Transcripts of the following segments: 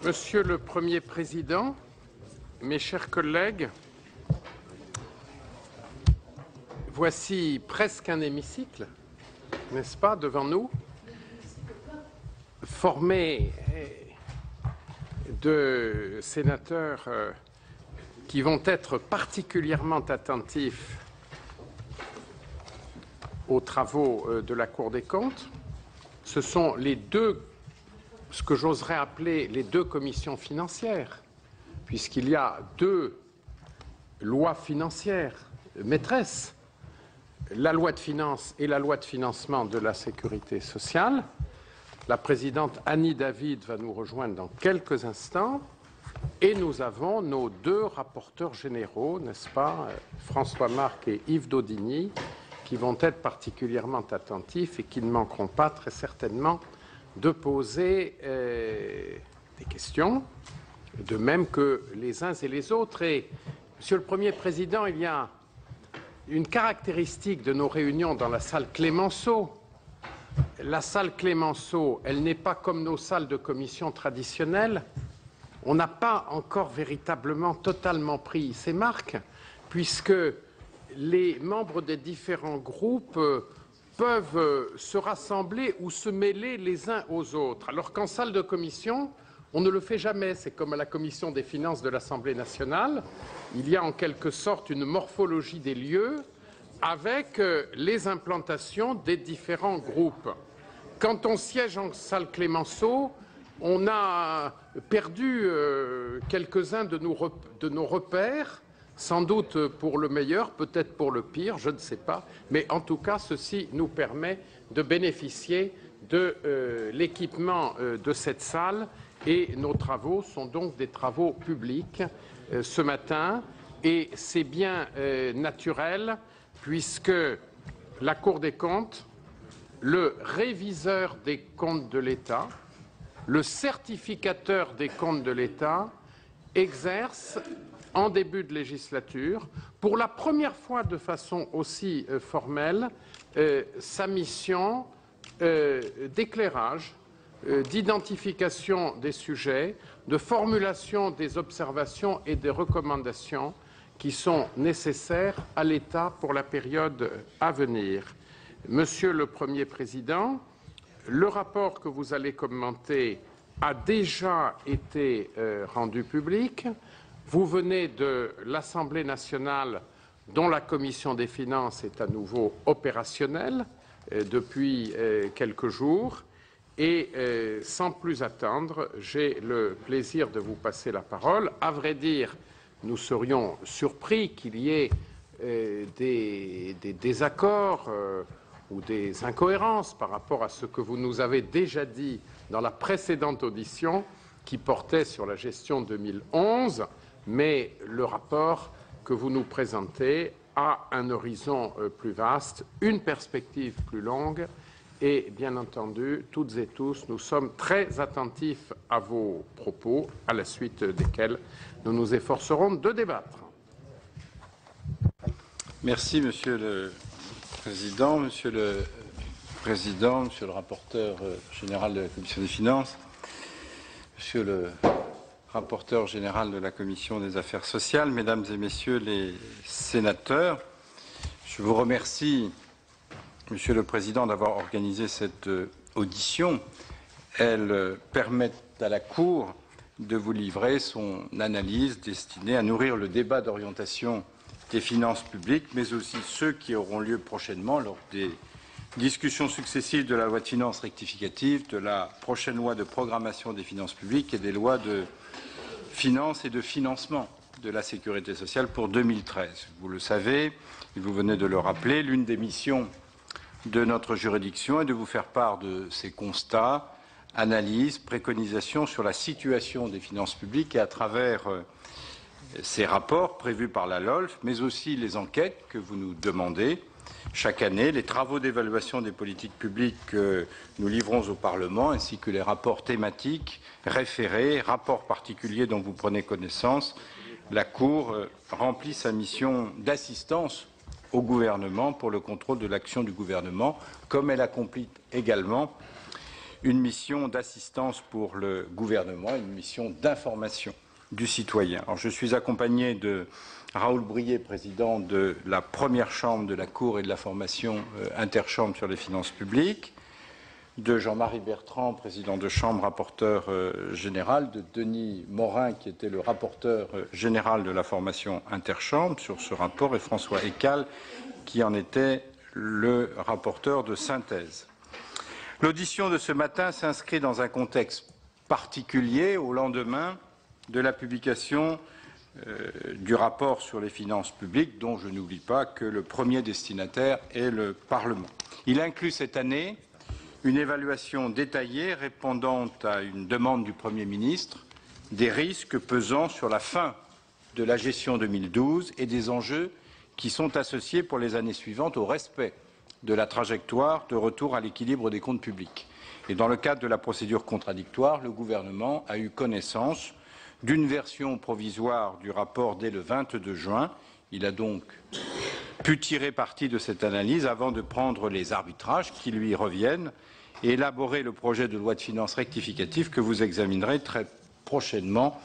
Monsieur le Premier Président, mes chers collègues, voici presque un hémicycle, n'est-ce pas, devant nous, formé de sénateurs qui vont être particulièrement attentifs aux travaux de la Cour des comptes. Ce sont ce que j'oserais appeler les deux commissions financières, puisqu'il y a deux lois financières maîtresses, la loi de finances et la loi de financement de la sécurité sociale. La présidente Annie David va nous rejoindre dans quelques instants et nous avons nos deux rapporteurs généraux, n'est-ce pas, François Marc et Yves Daudigny, qui vont être particulièrement attentifs et qui ne manqueront pas très certainement de poser des questions, de même que les uns et les autres. Et, Monsieur le Premier Président, il y a une caractéristique de nos réunions dans la salle Clémenceau. La salle Clémenceau, elle n'est pas comme nos salles de commission traditionnelles. On n'a pas encore véritablement totalement pris ses marques, puisque les membres des différents groupes peuvent se rassembler ou se mêler les uns aux autres, alors qu'en salle de commission, on ne le fait jamais. C'est comme à la commission des finances de l'Assemblée nationale. Il y a en quelque sorte une morphologie des lieux avec les implantations des différents groupes. Quand on siège en salle Clémenceau, on a perdu quelques-uns de nos repères, sans doute pour le meilleur, peut-être pour le pire, je ne sais pas. Mais en tout cas, ceci nous permet de bénéficier de l'équipement de cette salle. Et nos travaux sont donc des travaux publics ce matin. Et c'est bien naturel, puisque la Cour des comptes, le réviseur des comptes de l'État, le certificateur des comptes de l'État exerce en début de législature, pour la première fois de façon aussi formelle, sa mission d'éclairage, d'identification des sujets, de formulation des observations et des recommandations qui sont nécessaires à l'État pour la période à venir. Monsieur le Premier Président, le rapport que vous allez commenter a déjà été rendu public. Vous venez de l'Assemblée nationale, dont la Commission des finances est à nouveau opérationnelle depuis quelques jours. Et sans plus attendre, j'ai le plaisir de vous passer la parole. À vrai dire, nous serions surpris qu'il y ait des désaccords ou des incohérences par rapport à ce que vous nous avez déjà dit dans la précédente audition qui portait sur la gestion 2011. Mais le rapport que vous nous présentez a un horizon plus vaste, une perspective plus longue et, bien entendu, toutes et tous, nous sommes très attentifs à vos propos, à la suite desquels nous nous efforcerons de débattre. Merci, Monsieur le Président, Monsieur le Président, Monsieur le rapporteur général de la Commission des finances, Monsieur le rapporteur général de la Commission des affaires sociales, Mesdames et Messieurs les sénateurs, je vous remercie, Monsieur le Président, d'avoir organisé cette audition. Elle permet à la Cour de vous livrer son analyse destinée à nourrir le débat d'orientation des finances publiques, mais aussi ceux qui auront lieu prochainement lors des discussions successives de la loi de finances rectificative, de la prochaine loi de programmation des finances publiques et des lois de finances et de financement de la sécurité sociale pour 2013. Vous le savez, et vous venez de le rappeler, l'une des missions de notre juridiction est de vous faire part de ces constats, analyses, préconisations sur la situation des finances publiques et à travers ces rapports prévus par la LOLF, mais aussi les enquêtes que vous nous demandez chaque année, les travaux d'évaluation des politiques publiques que nous livrons au Parlement, ainsi que les rapports thématiques, référés, rapports particuliers dont vous prenez connaissance. La Cour remplit sa mission d'assistance au gouvernement pour le contrôle de l'action du gouvernement, comme elle accomplit également une mission d'assistance pour le gouvernement, une mission d'information du citoyen. Alors, je suis accompagné de Raoul Brier, président de la première chambre de la Cour et de la formation interchambre sur les finances publiques, de Jean-Marie Bertrand, président de chambre, rapporteur général, de Denis Morin, qui était le rapporteur général de la formation interchambre sur ce rapport, et François Ecal, qui en était le rapporteur de synthèse. L'audition de ce matin s'inscrit dans un contexte particulier au lendemain de la publication du rapport sur les finances publiques, dont je n'oublie pas que le premier destinataire est le Parlement. Il inclut cette année une évaluation détaillée répondant à une demande du Premier ministre des risques pesant sur la fin de la gestion 2012 et des enjeux qui sont associés pour les années suivantes au respect de la trajectoire de retour à l'équilibre des comptes publics. Et dans le cadre de la procédure contradictoire, le gouvernement a eu connaissance d'une version provisoire du rapport dès le 22 juin. Il a donc pu tirer parti de cette analyse avant de prendre les arbitrages qui lui reviennent et élaborer le projet de loi de finances rectificative que vous examinerez très prochainement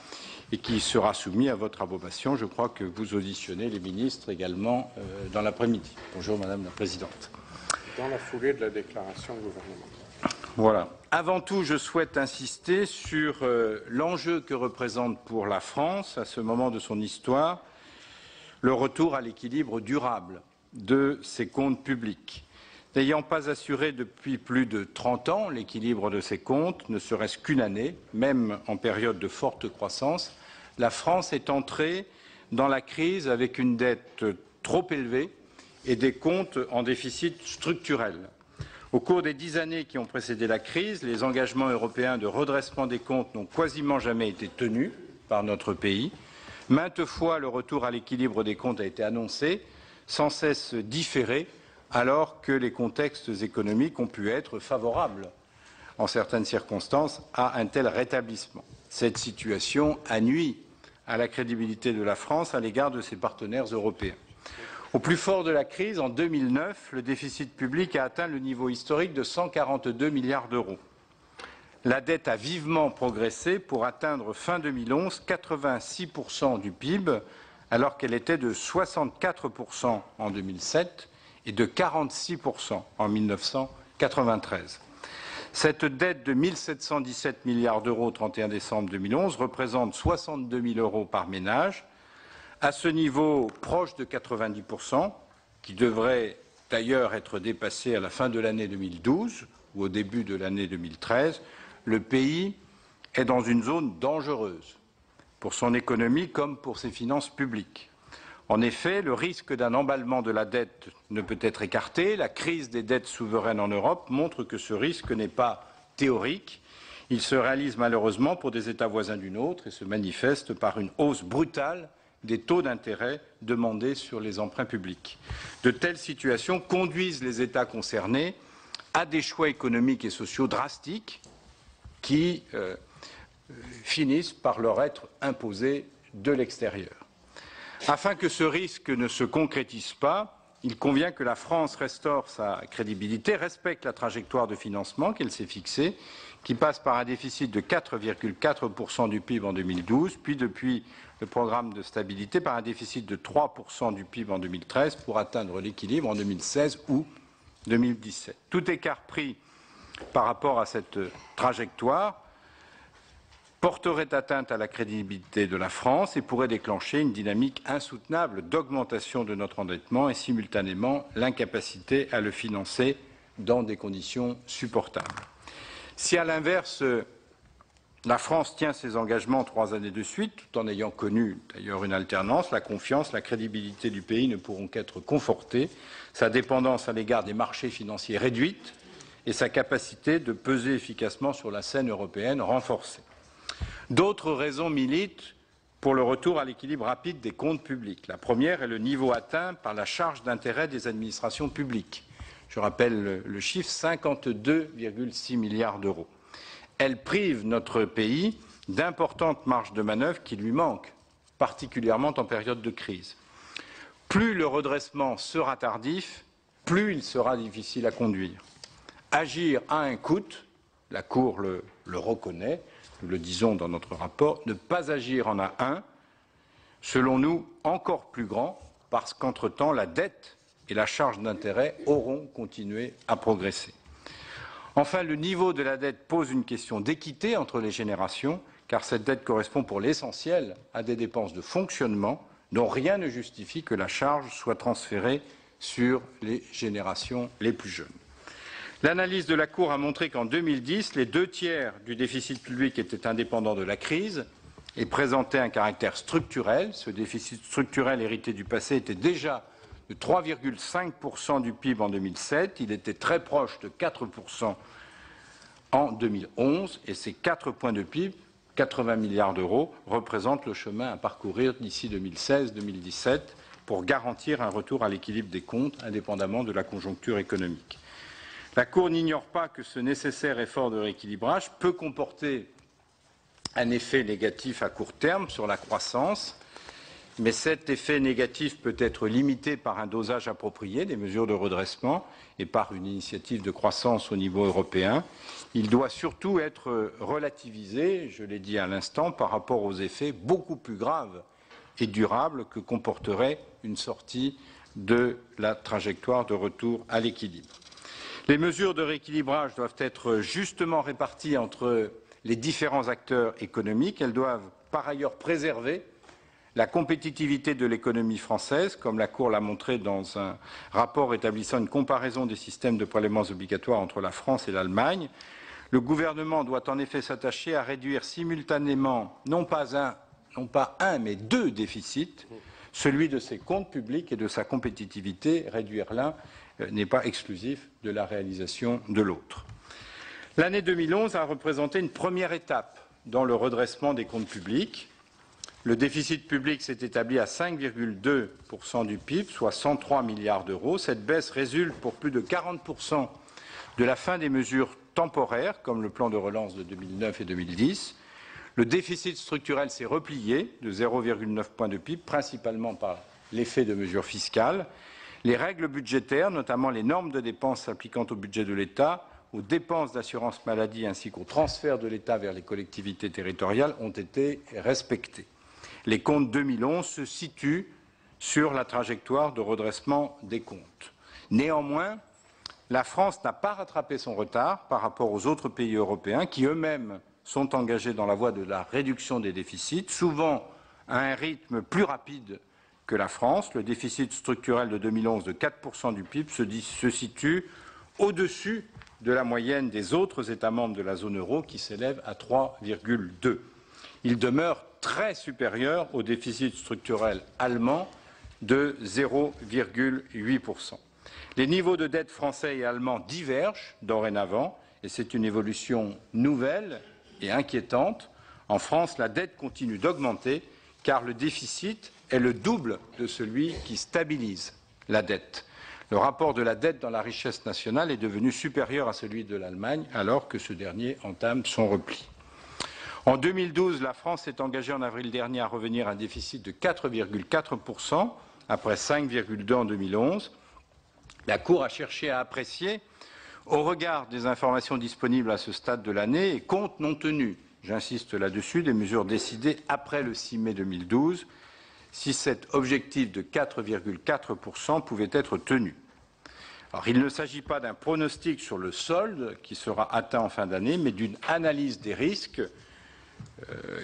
et qui sera soumis à votre approbation. Je crois que vous auditionnez les ministres également dans l'après-midi. Bonjour Madame la Présidente. Dans la foulée de la déclaration gouvernementale. Voilà. Avant tout, je souhaite insister sur l'enjeu que représente pour la France, à ce moment de son histoire, le retour à l'équilibre durable de ses comptes publics. N'ayant pas assuré depuis plus de 30 ans l'équilibre de ses comptes, ne serait-ce qu'une année, même en période de forte croissance, la France est entrée dans la crise avec une dette trop élevée et des comptes en déficit structurel. Au cours des 10 années qui ont précédé la crise, les engagements européens de redressement des comptes n'ont quasiment jamais été tenus par notre pays. Maintes fois, le retour à l'équilibre des comptes a été annoncé, sans cesse différé, alors que les contextes économiques ont pu être favorables, en certaines circonstances, à un tel rétablissement. Cette situation a nui à la crédibilité de la France à l'égard de ses partenaires européens. Au plus fort de la crise, en 2009, le déficit public a atteint le niveau historique de 142 milliards d'euros. La dette a vivement progressé pour atteindre fin 2011 86% du PIB, alors qu'elle était de 64% en 2007 et de 46% en 1993. Cette dette de 1 717 milliards d'euros au 31 décembre 2011 représente 62 000 euros par ménage. À ce niveau proche de 90%, qui devrait d'ailleurs être dépassé à la fin de l'année 2012 ou au début de l'année 2013, le pays est dans une zone dangereuse pour son économie comme pour ses finances publiques. En effet, le risque d'un emballement de la dette ne peut être écarté. La crise des dettes souveraines en Europe montre que ce risque n'est pas théorique. Il se réalise malheureusement pour des États voisins du nôtre et se manifeste par une hausse brutale des taux d'intérêt demandés sur les emprunts publics. De telles situations conduisent les États concernés à des choix économiques et sociaux drastiques qui finissent par leur être imposés de l'extérieur. Afin que ce risque ne se concrétise pas, il convient que la France restaure sa crédibilité, respecte la trajectoire de financement qu'elle s'est fixée, qui passe par un déficit de 4,4% du PIB en 2012, puis depuis le programme de stabilité par un déficit de 3% du PIB en 2013 pour atteindre l'équilibre en 2016 ou 2017. Tout écart pris par rapport à cette trajectoire porterait atteinte à la crédibilité de la France et pourrait déclencher une dynamique insoutenable d'augmentation de notre endettement et simultanément l'incapacité à le financer dans des conditions supportables. Si à l'inverse, la France tient ses engagements 3 années de suite, tout en ayant connu d'ailleurs une alternance, la confiance, la crédibilité du pays ne pourront qu'être confortées, sa dépendance à l'égard des marchés financiers réduite et sa capacité de peser efficacement sur la scène européenne renforcée. D'autres raisons militent pour le retour à l'équilibre rapide des comptes publics. La première est le niveau atteint par la charge d'intérêt des administrations publiques. Je rappelle le chiffre, 52,6 milliards d'euros. Elle prive notre pays d'importantes marges de manœuvre qui lui manquent, particulièrement en période de crise. Plus le redressement sera tardif, plus il sera difficile à conduire. Agir a un coût, la Cour le reconnaît, nous le disons dans notre rapport, ne pas agir en a un, selon nous, encore plus grand, parce qu'entre-temps, la dette et la charge d'intérêt auront continué à progresser. Enfin, le niveau de la dette pose une question d'équité entre les générations, car cette dette correspond pour l'essentiel à des dépenses de fonctionnement dont rien ne justifie que la charge soit transférée sur les générations les plus jeunes. L'analyse de la Cour a montré qu'en 2010, les 2/3 du déficit public étaient indépendants de la crise et présentaient un caractère structurel. Ce déficit structurel hérité du passé était déjà de 3,5% du PIB en 2007. Il était très proche de 4% en 2011 et ces 4 points de PIB, 80 milliards d'euros, représentent le chemin à parcourir d'ici 2016-2017 pour garantir un retour à l'équilibre des comptes indépendamment de la conjoncture économique. La Cour n'ignore pas que ce nécessaire effort de rééquilibrage peut comporter un effet négatif à court terme sur la croissance, mais cet effet négatif peut être limité par un dosage approprié des mesures de redressement et par une initiative de croissance au niveau européen. Il doit surtout être relativisé, je l'ai dit à l'instant, par rapport aux effets beaucoup plus graves et durables que comporterait une sortie de la trajectoire de retour à l'équilibre. Les mesures de rééquilibrage doivent être justement réparties entre les différents acteurs économiques. Elles doivent par ailleurs préserver la compétitivité de l'économie française, comme la Cour l'a montré dans un rapport établissant une comparaison des systèmes de prélèvements obligatoires entre la France et l'Allemagne. Le gouvernement doit en effet s'attacher à réduire simultanément non pas un, mais 2 déficits, celui de ses comptes publics et de sa compétitivité. Réduire l'un n'est pas exclusif de la réalisation de l'autre. L'année 2011 a représenté une première étape dans le redressement des comptes publics. Le déficit public s'est établi à 5,2% du PIB, soit 103 milliards d'euros. Cette baisse résulte pour plus de 40% de la fin des mesures temporaires, comme le plan de relance de 2009 et 2010. Le déficit structurel s'est replié de 0,9 points de PIB, principalement par l'effet de mesures fiscales. Les règles budgétaires, notamment les normes de dépenses s'appliquant au budget de l'État, aux dépenses d'assurance maladie ainsi qu'au transfert de l'État vers les collectivités territoriales, ont été respectées. Les comptes 2011 se situent sur la trajectoire de redressement des comptes. Néanmoins, la France n'a pas rattrapé son retard par rapport aux autres pays européens qui eux-mêmes sont engagés dans la voie de la réduction des déficits, souvent à un rythme plus rapide que la France. Le déficit structurel de 2011 de 4% du PIB se situe au-dessus de la moyenne des autres États membres de la zone euro qui s'élève à 3,2. Il demeure très supérieur au déficit structurel allemand de 0,8%. Les niveaux de dette français et allemand divergent dorénavant et c'est une évolution nouvelle et inquiétante. En France, la dette continue d'augmenter car le déficit est le double de celui qui stabilise la dette. Le rapport de la dette dans la richesse nationale est devenu supérieur à celui de l'Allemagne alors que ce dernier entame son repli. En 2012, la France s'est engagée en avril dernier à revenir à un déficit de 4,4% après 5,2% en 2011. La Cour a cherché à apprécier, au regard des informations disponibles à ce stade de l'année et compte non tenu, j'insiste là-dessus, des mesures décidées après le 6 mai 2012, si cet objectif de 4,4% pouvait être tenu. Alors, il ne s'agit pas d'un pronostic sur le solde qui sera atteint en fin d'année, mais d'une analyse des risques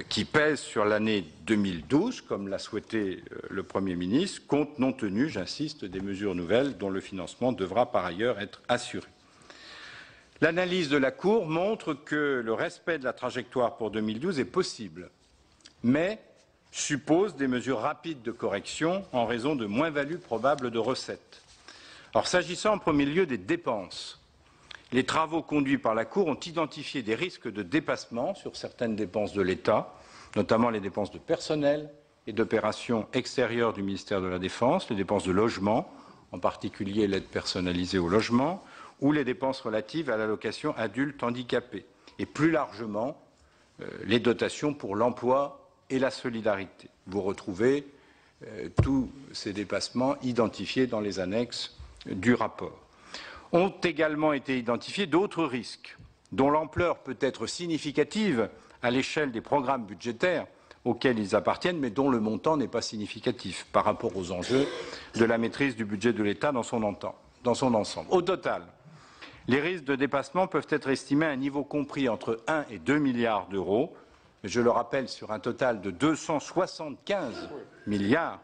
qui pèsent sur l'année 2012, comme l'a souhaité le Premier ministre, compte non tenu, j'insiste, des mesures nouvelles dont le financement devra par ailleurs être assuré. L'analyse de la Cour montre que le respect de la trajectoire pour 2012 est possible, mais suppose des mesures rapides de correction en raison de moins-values probables de recettes. Alors, s'agissant en premier lieu des dépenses, les travaux conduits par la Cour ont identifié des risques de dépassement sur certaines dépenses de l'État, notamment les dépenses de personnel et d'opérations extérieures du ministère de la Défense, les dépenses de logement, en particulier l'aide personnalisée au logement, ou les dépenses relatives à l'allocation adultes handicapés, et plus largement les dotations pour l'emploi et la solidarité. Vous retrouvez tous ces dépassements identifiés dans les annexes du rapport. Ont également été identifiés d'autres risques dont l'ampleur peut être significative à l'échelle des programmes budgétaires auxquels ils appartiennent, mais dont le montant n'est pas significatif par rapport aux enjeux de la maîtrise du budget de l'État dans son ensemble. Au total, les risques de dépassement peuvent être estimés à un niveau compris entre 1 et 2 milliards d'euros, je le rappelle, sur un total de 275 milliards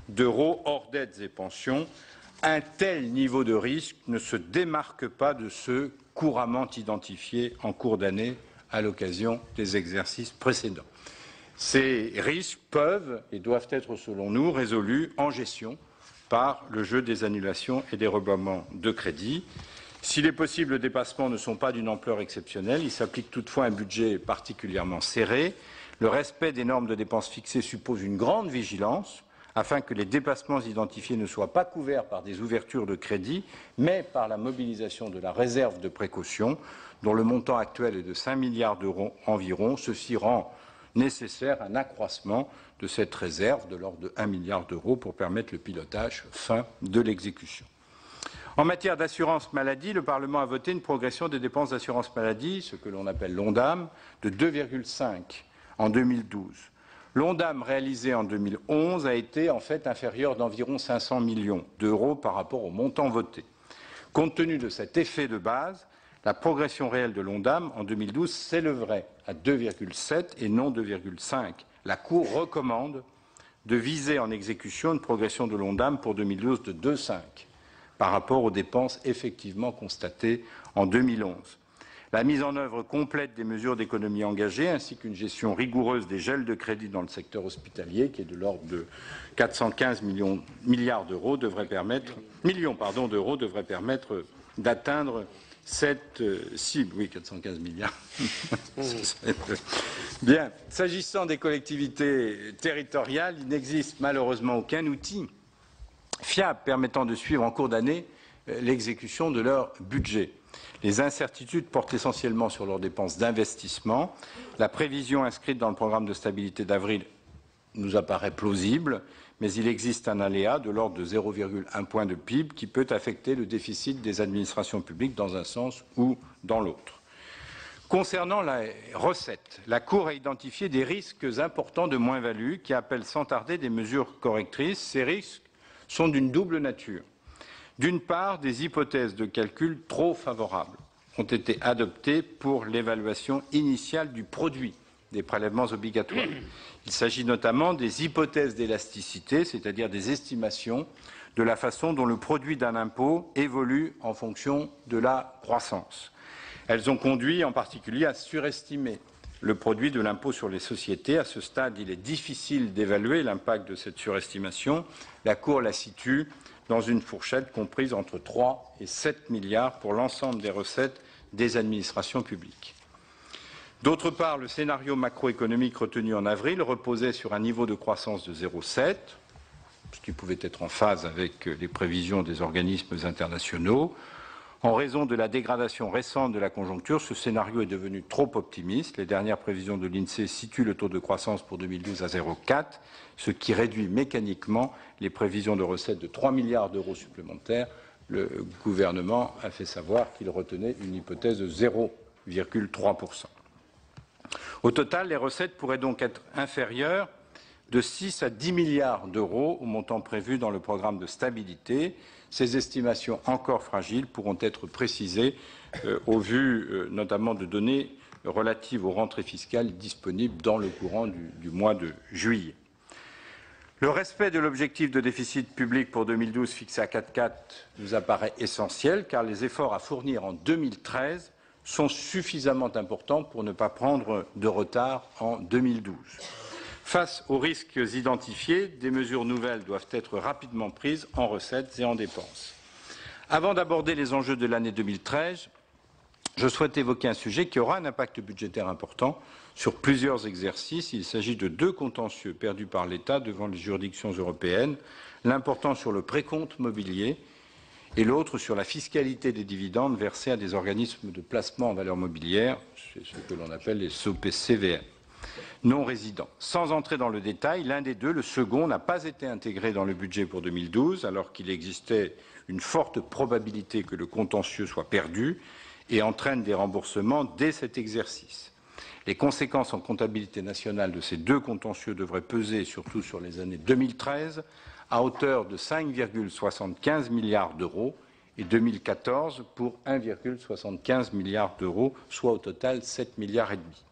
d'euros hors dettes et pensions. Un tel niveau de risque ne se démarque pas de ceux couramment identifiés en cours d'année à l'occasion des exercices précédents. Ces risques peuvent et doivent être, selon nous, résolus en gestion par le jeu des annulations et des revoiements de crédit. Si les possibles dépassements ne sont pas d'une ampleur exceptionnelle, il s'applique toutefois un budget particulièrement serré. Le respect des normes de dépenses fixées suppose une grande vigilance afin que les dépassements identifiés ne soient pas couverts par des ouvertures de crédit, mais par la mobilisation de la réserve de précaution, dont le montant actuel est de 5 milliards d'euros environ. Ceci rend nécessaire un accroissement de cette réserve de l'ordre de 1 milliard d'euros pour permettre le pilotage fin de l'exécution. En matière d'assurance maladie, le Parlement a voté une progression des dépenses d'assurance maladie, ce que l'on appelle l'ONDAM, de 2,5 en 2012. L'ONDAM réalisé en 2011 a été en fait inférieur d'environ 500 millions d'euros par rapport au montant voté. Compte tenu de cet effet de base, la progression réelle de l'ONDAM en 2012 s'élèverait à 2,7 et non 2,5. La Cour recommande de viser en exécution une progression de l'ONDAM pour 2012 de 2,5 par rapport aux dépenses effectivement constatées en 2011. La mise en œuvre complète des mesures d'économie engagées ainsi qu'une gestion rigoureuse des gels de crédit dans le secteur hospitalier, qui est de l'ordre de 415 milliards d'euros, devrait permettre d'atteindre cette cible. Oui, 415 milliards. Bien. S'agissant des collectivités territoriales, il n'existe malheureusement aucun outil fiable permettant de suivre en cours d'année l'exécution de leur budget. Les incertitudes portent essentiellement sur leurs dépenses d'investissement. La prévision inscrite dans le programme de stabilité d'avril nous apparaît plausible, mais il existe un aléa de l'ordre de 0,1 point de PIB qui peut affecter le déficit des administrations publiques dans un sens ou dans l'autre. Concernant les recettes, la Cour a identifié des risques importants de moins-value qui appellent sans tarder des mesures correctrices. Ces risques sont d'une double nature. D'une part, des hypothèses de calcul trop favorables ont été adoptées pour l'évaluation initiale du produit des prélèvements obligatoires. Il s'agit notamment des hypothèses d'élasticité, c'est-à-dire des estimations de la façon dont le produit d'un impôt évolue en fonction de la croissance. Elles ont conduit en particulier à surestimer le produit de l'impôt sur les sociétés. À ce stade, il est difficile d'évaluer l'impact de cette surestimation. La Cour la situe dans une fourchette comprise entre 3 et 7 milliards pour l'ensemble des recettes des administrations publiques. D'autre part, le scénario macroéconomique retenu en avril reposait sur un niveau de croissance de 0,7, ce qui pouvait être en phase avec les prévisions des organismes internationaux. En raison de la dégradation récente de la conjoncture, ce scénario est devenu trop optimiste. Les dernières prévisions de l'INSEE situent le taux de croissance pour 2012 à 0,4, ce qui réduit mécaniquement les prévisions de recettes de 3 milliards d'euros supplémentaires. Le gouvernement a fait savoir qu'il retenait une hypothèse de 0,3%. Au total, les recettes pourraient donc être inférieures de 6 à 10 milliards d'euros au montant prévu dans le programme de stabilité. Ces estimations encore fragiles pourront être précisées au vu notamment de données relatives aux rentrées fiscales disponibles dans le courant du mois de juillet. Le respect de l'objectif de déficit public pour 2012 fixé à 4,4 nous apparaît essentiel car les efforts à fournir en 2013 sont suffisamment importants pour ne pas prendre de retard en 2012. Face aux risques identifiés, des mesures nouvelles doivent être rapidement prises en recettes et en dépenses. Avant d'aborder les enjeux de l'année 2013, je souhaite évoquer un sujet qui aura un impact budgétaire important sur plusieurs exercices. Il s'agit de 2 contentieux perdus par l'État devant les juridictions européennes, l'un sur le précompte mobilier et l'autre sur la fiscalité des dividendes versés à des organismes de placement en valeurs mobilières, c'est ce que l'on appelle les SOPCVM. Non résidents. Sans entrer dans le détail, l'un des deux, le second, n'a pas été intégré dans le budget pour 2012, alors qu'il existait une forte probabilité que le contentieux soit perdu, et entraîne des remboursements dès cet exercice. Les conséquences en comptabilité nationale de ces deux contentieux devraient peser surtout sur les années 2013 à hauteur de 5,75 milliards d'euros et 2014 pour 1,75 milliard d'euros, soit au total 7 milliards et demi.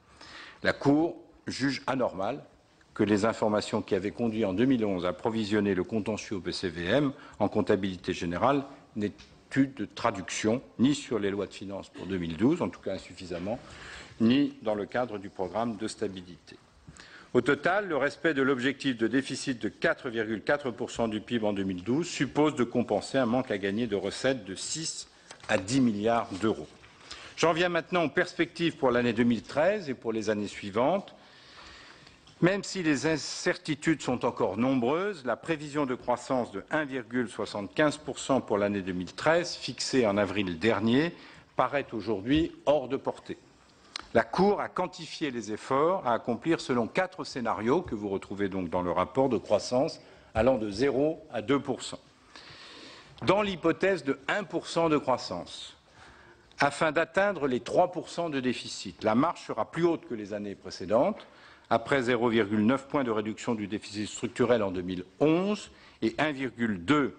La Cour juge anormal que les informations qui avaient conduit en 2011 à provisionner le contentieux au BCVM en comptabilité générale n'aient eu de traduction ni sur les lois de finances pour 2012, en tout cas insuffisamment, ni dans le cadre du programme de stabilité. Au total, le respect de l'objectif de déficit de 4,4% du PIB en 2012 suppose de compenser un manque à gagner de recettes de 6 à 10 milliards d'euros. J'en viens maintenant aux perspectives pour l'année 2013 et pour les années suivantes. Même si les incertitudes sont encore nombreuses, la prévision de croissance de 1,75% pour l'année 2013, fixée en avril dernier, paraît aujourd'hui hors de portée. La Cour a quantifié les efforts à accomplir selon 4 scénarios que vous retrouvez donc dans le rapport de croissance allant de 0 à 2%. Dans l'hypothèse de 1% de croissance, afin d'atteindre les 3% de déficit, la marge sera plus haute que les années précédentes, après 0,9 points de réduction du déficit structurel en 2011 et 1,2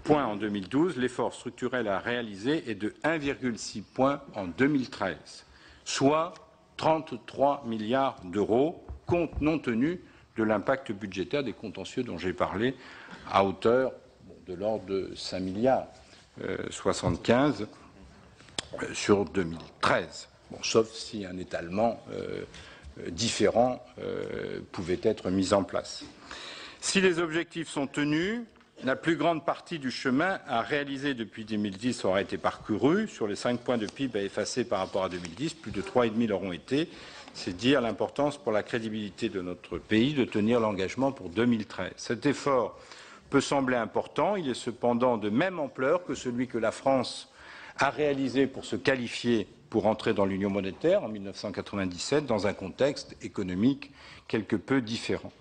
points en 2012, l'effort structurel à réaliser est de 1,6 points en 2013. Soit 33 milliards d'euros, compte non tenu de l'impact budgétaire des contentieux dont j'ai parlé, à hauteur de l'ordre de 5 milliards 75 sur 2013, sauf si un étalement différent pouvait être mis en place. Si les objectifs sont tenus, la plus grande partie du chemin à réaliser depuis 2010 aura été parcourue. Sur les 5 points de PIB à effacer par rapport à 2010, plus de 3,5 l'auront été. C'est dire l'importance pour la crédibilité de notre pays de tenir l'engagement pour 2013. Cet effort peut sembler important, il est cependant de même ampleur que celui que la France a réalisé pour se qualifier pour entrer dans l'Union monétaire en 1997 dans un contexte économique quelque peu différent.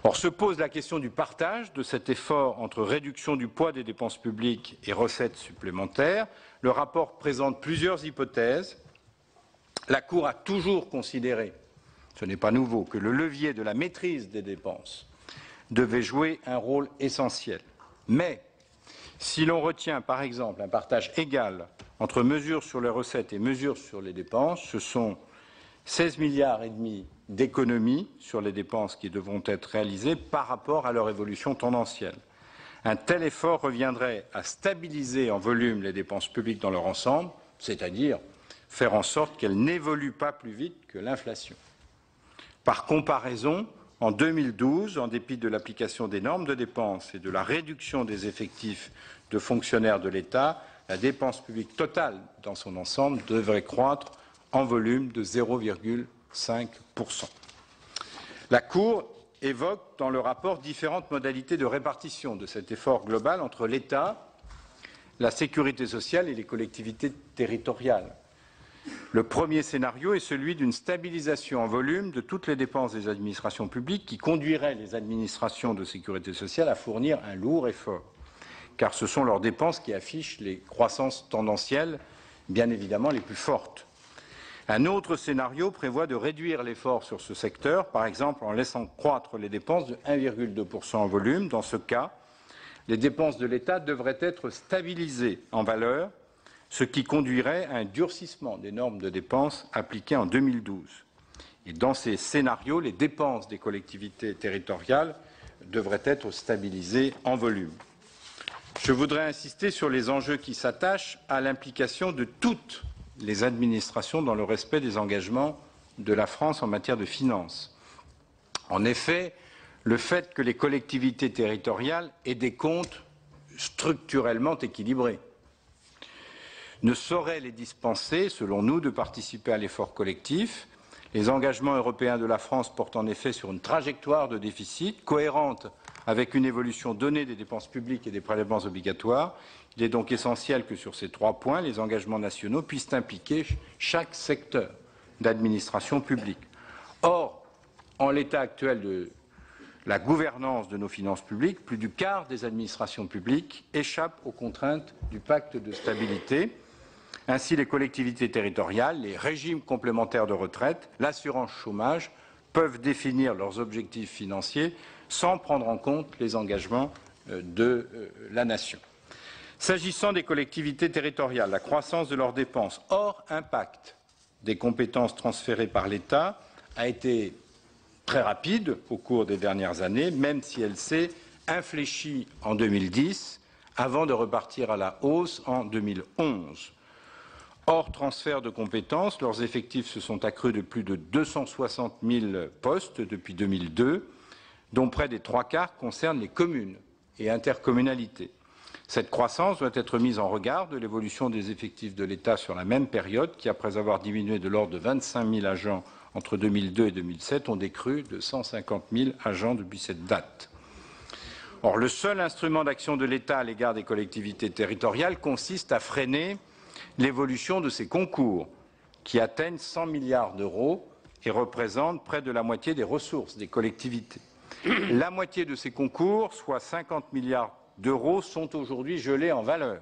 Or, se pose la question du partage de cet effort entre réduction du poids des dépenses publiques et recettes supplémentaires. Le rapport présente plusieurs hypothèses. La Cour a toujours considéré, ce n'est pas nouveau, que le levier de la maîtrise des dépenses devait jouer un rôle essentiel. Mais, si l'on retient par exemple un partage égal entre mesures sur les recettes et mesures sur les dépenses, ce sont 16 milliards et demi d'économies sur les dépenses qui devront être réalisées par rapport à leur évolution tendancielle. Un tel effort reviendrait à stabiliser en volume les dépenses publiques dans leur ensemble, c'est-à-dire faire en sorte qu'elles n'évoluent pas plus vite que l'inflation. Par comparaison, en 2012, en dépit de l'application des normes de dépenses et de la réduction des effectifs de fonctionnaires de l'État, la dépense publique totale dans son ensemble devrait croître en volume de 0,5%. La Cour évoque dans le rapport différentes modalités de répartition de cet effort global entre l'État, la sécurité sociale et les collectivités territoriales. Le premier scénario est celui d'une stabilisation en volume de toutes les dépenses des administrations publiques qui conduirait les administrations de sécurité sociale à fournir un lourd effort, car ce sont leurs dépenses qui affichent les croissances tendancielles, bien évidemment les plus fortes. Un autre scénario prévoit de réduire l'effort sur ce secteur, par exemple en laissant croître les dépenses de 1,2% en volume. Dans ce cas, les dépenses de l'État devraient être stabilisées en valeur, ce qui conduirait à un durcissement des normes de dépenses appliquées en 2012. Et dans ces scénarios, les dépenses des collectivités territoriales devraient être stabilisées en volume. Je voudrais insister sur les enjeux qui s'attachent à l'implication de toutes les administrations dans le respect des engagements de la France en matière de finances. En effet, le fait que les collectivités territoriales aient des comptes structurellement équilibrés ne saurait les dispenser, selon nous, de participer à l'effort collectif. Les engagements européens de la France portent en effet sur une trajectoire de déficit cohérente avec une évolution donnée des dépenses publiques et des prélèvements obligatoires. Il est donc essentiel que sur ces 3 points, les engagements nationaux puissent impliquer chaque secteur d'administration publique. Or, en l'état actuel de la gouvernance de nos finances publiques, plus du quart des administrations publiques échappent aux contraintes du pacte de stabilité. Ainsi, les collectivités territoriales, les régimes complémentaires de retraite, l'assurance chômage peuvent définir leurs objectifs financiers sans prendre en compte les engagements de la nation. S'agissant des collectivités territoriales, la croissance de leurs dépenses hors impact des compétences transférées par l'État a été très rapide au cours des dernières années, même si elle s'est infléchie en 2010 avant de repartir à la hausse en 2011. Hors transfert de compétences, leurs effectifs se sont accrus de plus de 260 000 postes depuis 2002, dont près des 3/4 concernent les communes et intercommunalités. Cette croissance doit être mise en regard de l'évolution des effectifs de l'État sur la même période, qui, après avoir diminué de l'ordre de 25 000 agents entre 2002 et 2007, ont décru de 150 000 agents depuis cette date. Or, le seul instrument d'action de l'État à l'égard des collectivités territoriales consiste à freiner l'évolution de ces concours, qui atteignent 100 milliards d'euros et représentent près de la moitié des ressources des collectivités. La moitié de ces concours, soit 50 milliards d'euros, sont aujourd'hui gelés en valeur,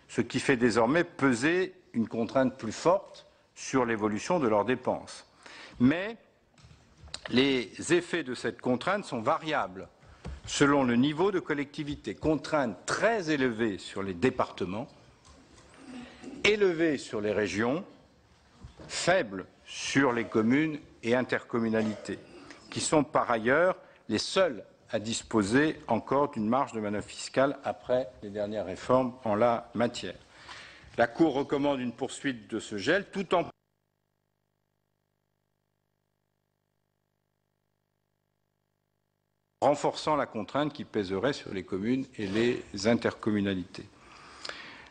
ce qui fait désormais peser une contrainte plus forte sur l'évolution de leurs dépenses. Mais les effets de cette contrainte sont variables selon le niveau de collectivité. Contrainte très élevée sur les départements, élevée sur les régions, faible sur les communes et intercommunalités, qui sont par ailleurs les seuls à disposer encore d'une marge de manœuvre fiscale après les dernières réformes en la matière. La Cour recommande une poursuite de ce gel tout en renforçant la contrainte qui pèserait sur les communes et les intercommunalités.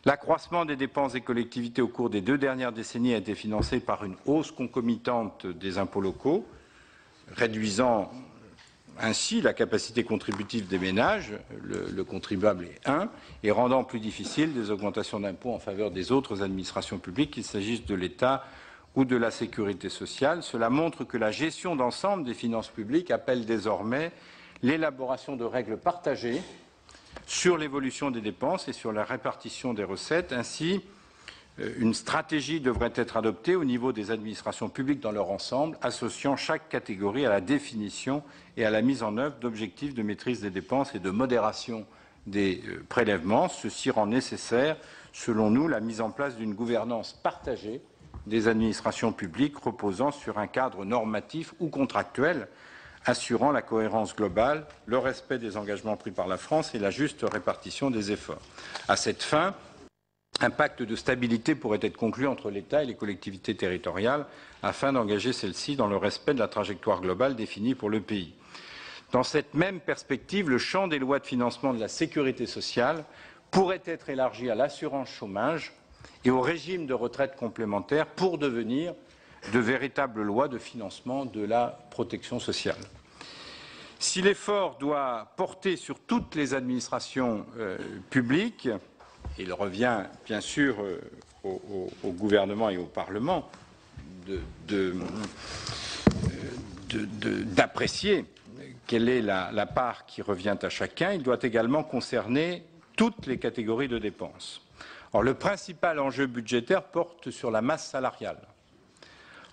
L'accroissement des dépenses des collectivités au cours des 2 dernières décennies a été financé par une hausse concomitante des impôts locaux, réduisant ainsi la capacité contributive des ménages, le contribuable est 1, et rendant plus difficile des augmentations d'impôts en faveur des autres administrations publiques, qu'il s'agisse de l'État ou de la sécurité sociale. Cela montre que la gestion d'ensemble des finances publiques appelle désormais l'élaboration de règles partagées sur l'évolution des dépenses et sur la répartition des recettes. Ainsi, une stratégie devrait être adoptée au niveau des administrations publiques dans leur ensemble, associant chaque catégorie à la définition et à la mise en œuvre d'objectifs de maîtrise des dépenses et de modération des prélèvements. Ceci rend nécessaire, selon nous, la mise en place d'une gouvernance partagée des administrations publiques reposant sur un cadre normatif ou contractuel assurant la cohérence globale, le respect des engagements pris par la France et la juste répartition des efforts. À cette fin, un pacte de stabilité pourrait être conclu entre l'État et les collectivités territoriales afin d'engager celles-ci dans le respect de la trajectoire globale définie pour le pays. Dans cette même perspective, le champ des lois de financement de la sécurité sociale pourrait être élargi à l'assurance chômage et au régime de retraite complémentaire pour devenir de véritables lois de financement de la protection sociale. Si l'effort doit porter sur toutes les administrations publiques, il revient bien sûr au gouvernement et au Parlement d'apprécier quelle est la part qui revient à chacun. Il doit également concerner toutes les catégories de dépenses. Or, le principal enjeu budgétaire porte sur la masse salariale.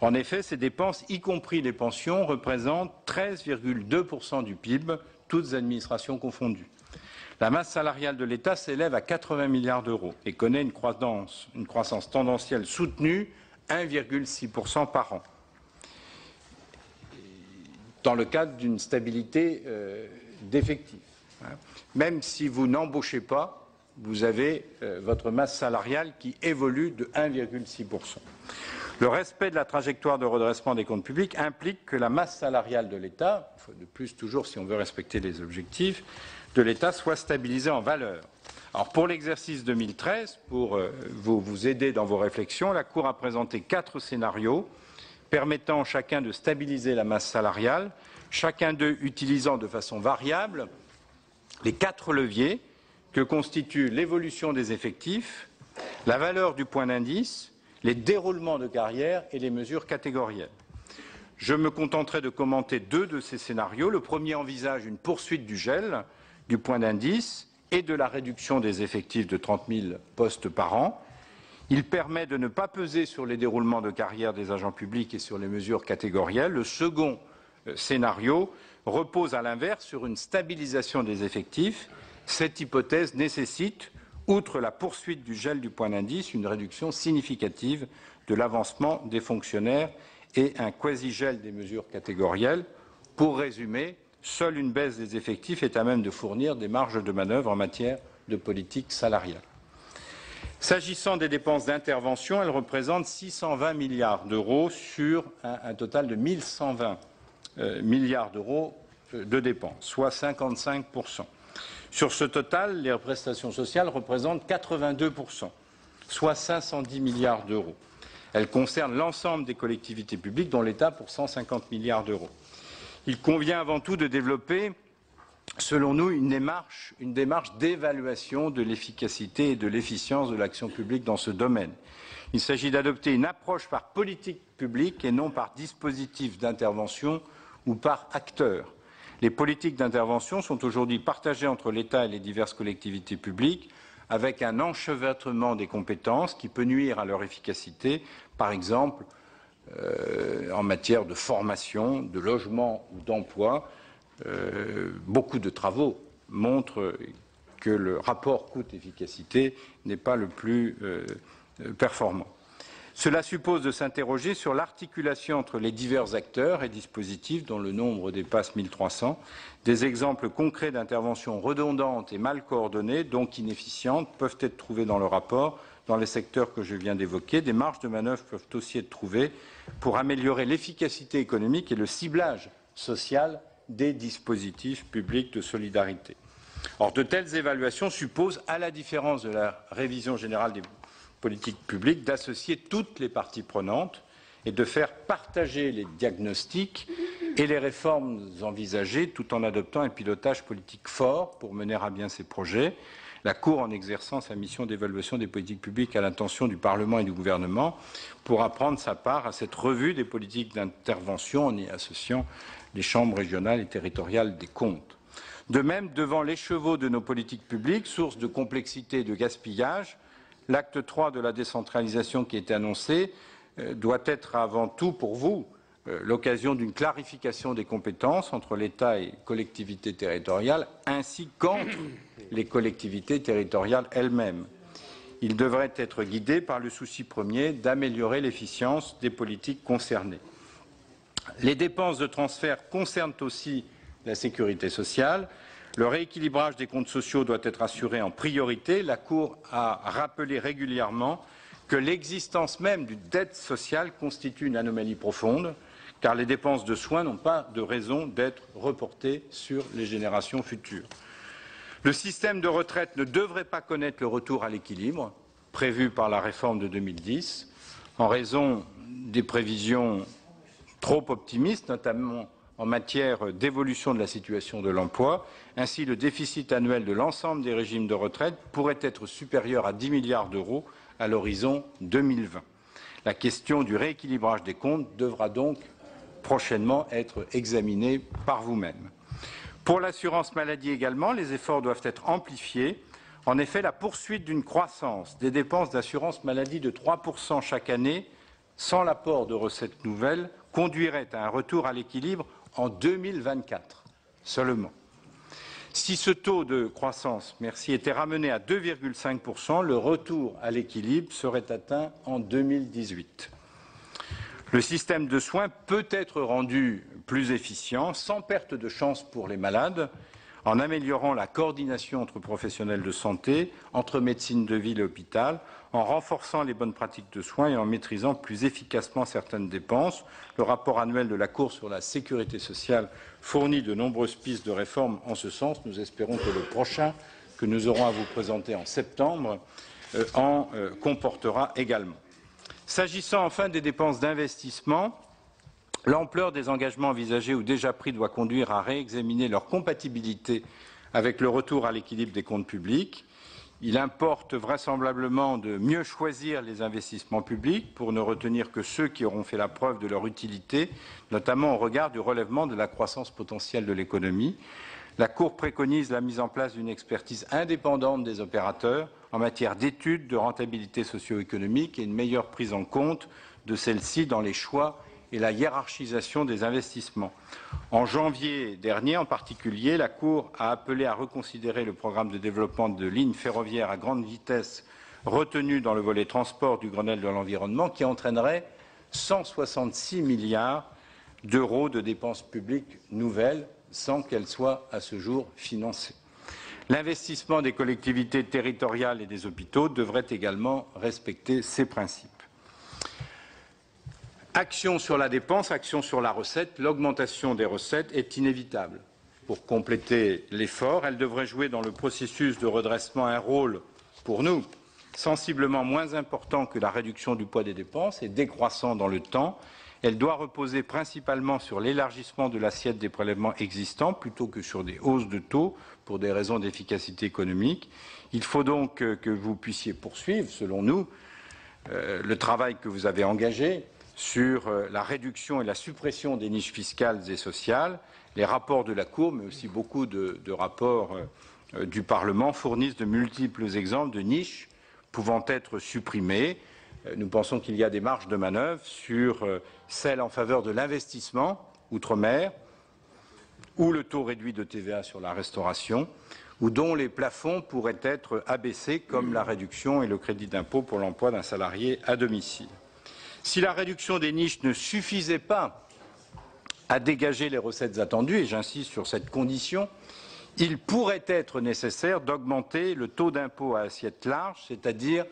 En effet, ces dépenses, y compris les pensions, représentent 13,2% du PIB, toutes administrations confondues. La masse salariale de l'État s'élève à 80 milliards d'euros et connaît une croissance tendancielle soutenue, 1,6% par an, dans le cadre d'une stabilité d'effectifs. Même si vous n'embauchez pas, vous avez votre masse salariale qui évolue de 1,6%. Le respect de la trajectoire de redressement des comptes publics implique que la masse salariale de l'État, il faut de plus toujours si on veut respecter les objectifs de l'État, soit stabilisée en valeur. Alors pour l'exercice 2013, pour vous aider dans vos réflexions, la Cour a présenté 4 scénarios permettant chacun de stabiliser la masse salariale, chacun d'eux utilisant de façon variable les 4 leviers que constituent l'évolution des effectifs, la valeur du point d'indice, les déroulements de carrière et les mesures catégorielles. Je me contenterai de commenter 2 de ces scénarios. Le premier envisage une poursuite du gel du point d'indice et de la réduction des effectifs de 30 000 postes par an. Il permet de ne pas peser sur les déroulements de carrière des agents publics et sur les mesures catégorielles. Le second scénario repose à l'inverse sur une stabilisation des effectifs. Cette hypothèse nécessite, outre la poursuite du gel du point d'indice, une réduction significative de l'avancement des fonctionnaires et un quasi-gel des mesures catégorielles. Pour résumer, seule une baisse des effectifs est à même de fournir des marges de manœuvre en matière de politique salariale. S'agissant des dépenses d'intervention, elles représentent 620 milliards d'euros sur un total de 1120 milliards d'euros de dépenses, soit 55%. Sur ce total, les prestations sociales représentent 82%, soit 510 milliards d'euros. Elles concernent l'ensemble des collectivités publiques, dont l'État pour 150 milliards d'euros. Il convient avant tout de développer, selon nous, une démarche d'évaluation de l'efficacité et de l'efficience de l'action publique dans ce domaine. Il s'agit d'adopter une approche par politique publique et non par dispositif d'intervention ou par acteur. Les politiques d'intervention sont aujourd'hui partagées entre l'État et les diverses collectivités publiques, avec un enchevêtrement des compétences qui peut nuire à leur efficacité, par exemple en matière de formation, de logement ou d'emploi. Beaucoup de travaux montrent que le rapport coût-efficacité n'est pas le plus performant. Cela suppose de s'interroger sur l'articulation entre les divers acteurs et dispositifs dont le nombre dépasse 1300. Des exemples concrets d'interventions redondantes et mal coordonnées, donc inefficientes, peuvent être trouvés dans le rapport, dans les secteurs que je viens d'évoquer. Des marges de manœuvre peuvent aussi être trouvées pour améliorer l'efficacité économique et le ciblage social des dispositifs publics de solidarité. Or, de telles évaluations supposent, à la différence de la révision générale des politiques publiques, d'associer toutes les parties prenantes et de faire partager les diagnostics et les réformes envisagées tout en adoptant un pilotage politique fort pour mener à bien ces projets. La Cour, en exerçant sa mission d'évaluation des politiques publiques à l'intention du Parlement et du Gouvernement, pourra prendre sa part à cette revue des politiques d'intervention en y associant les chambres régionales et territoriales des comptes. De même, devant l'écheveau de nos politiques publiques, source de complexité et de gaspillage, l'acte 3 de la décentralisation qui est annoncé doit être avant tout pour vous l'occasion d'une clarification des compétences entre l'État et les collectivités territoriales, ainsi qu'entre les collectivités territoriales elles-mêmes. Il devrait être guidé par le souci premier d'améliorer l'efficience des politiques concernées. Les dépenses de transfert concernent aussi la sécurité sociale. Le rééquilibrage des comptes sociaux doit être assuré en priorité. La Cour a rappelé régulièrement que l'existence même d'une dette sociale constitue une anomalie profonde, car les dépenses de soins n'ont pas de raison d'être reportées sur les générations futures. Le système de retraite ne devrait pas connaître le retour à l'équilibre prévu par la réforme de 2010, en raison des prévisions trop optimistes, notamment en matière d'évolution de la situation de l'emploi. Ainsi, le déficit annuel de l'ensemble des régimes de retraite pourrait être supérieur à 10 milliards d'euros à l'horizon 2020. La question du rééquilibrage des comptes devra donc prochainement être examinée par vous-même. Pour l'assurance maladie également, les efforts doivent être amplifiés. En effet, la poursuite d'une croissance des dépenses d'assurance maladie de 3% chaque année, sans l'apport de recettes nouvelles, conduirait à un retour à l'équilibre en 2024 seulement. Si ce taux de croissance, était ramené à 2,5%, le retour à l'équilibre serait atteint en 2018. Le système de soins peut être rendu plus efficient, sans perte de chance pour les malades, en améliorant la coordination entre professionnels de santé, entre médecine de ville et hôpital, en renforçant les bonnes pratiques de soins et en maîtrisant plus efficacement certaines dépenses. Le rapport annuel de la Cour sur la sécurité sociale fournit de nombreuses pistes de réforme en ce sens. Nous espérons que le prochain, que nous aurons à vous présenter en septembre, en comportera également. S'agissant enfin des dépenses d'investissement, l'ampleur des engagements envisagés ou déjà pris doit conduire à réexaminer leur compatibilité avec le retour à l'équilibre des comptes publics. Il importe vraisemblablement de mieux choisir les investissements publics pour ne retenir que ceux qui auront fait la preuve de leur utilité, notamment au regard du relèvement de la croissance potentielle de l'économie. La Cour préconise la mise en place d'une expertise indépendante des opérateurs en matière d'études de rentabilité socio-économique et une meilleure prise en compte de celle-ci dans les choix et la hiérarchisation des investissements. En janvier dernier, en particulier, la Cour a appelé à reconsidérer le programme de développement de lignes ferroviaires à grande vitesse retenu dans le volet transport du Grenelle de l'environnement, qui entraînerait 166 milliards d'euros de dépenses publiques nouvelles, sans qu'elles soient à ce jour financées. L'investissement des collectivités territoriales et des hôpitaux devrait également respecter ces principes. Action sur la dépense, action sur la recette. L'augmentation des recettes est inévitable. Pour compléter l'effort, elle devrait jouer dans le processus de redressement un rôle, pour nous, sensiblement moins important que la réduction du poids des dépenses et décroissant dans le temps. Elle doit reposer principalement sur l'élargissement de l'assiette des prélèvements existants plutôt que sur des hausses de taux pour des raisons d'efficacité économique. Il faut donc que vous puissiez poursuivre, selon nous, le travail que vous avez engagé sur la réduction et la suppression des niches fiscales et sociales. Les rapports de la Cour, mais aussi beaucoup de rapports du Parlement fournissent de multiples exemples de niches pouvant être supprimées. Nous pensons qu'il y a des marges de manœuvre sur celles en faveur de l'investissement outre-mer, ou le taux réduit de TVA sur la restauration, ou dont les plafonds pourraient être abaissés, comme la réduction et le crédit d'impôt pour l'emploi d'un salarié à domicile. Si la réduction des niches ne suffisait pas à dégager les recettes attendues, et j'insiste sur cette condition, il pourrait être nécessaire d'augmenter le taux d'impôt à assiette large, c'est-à-dire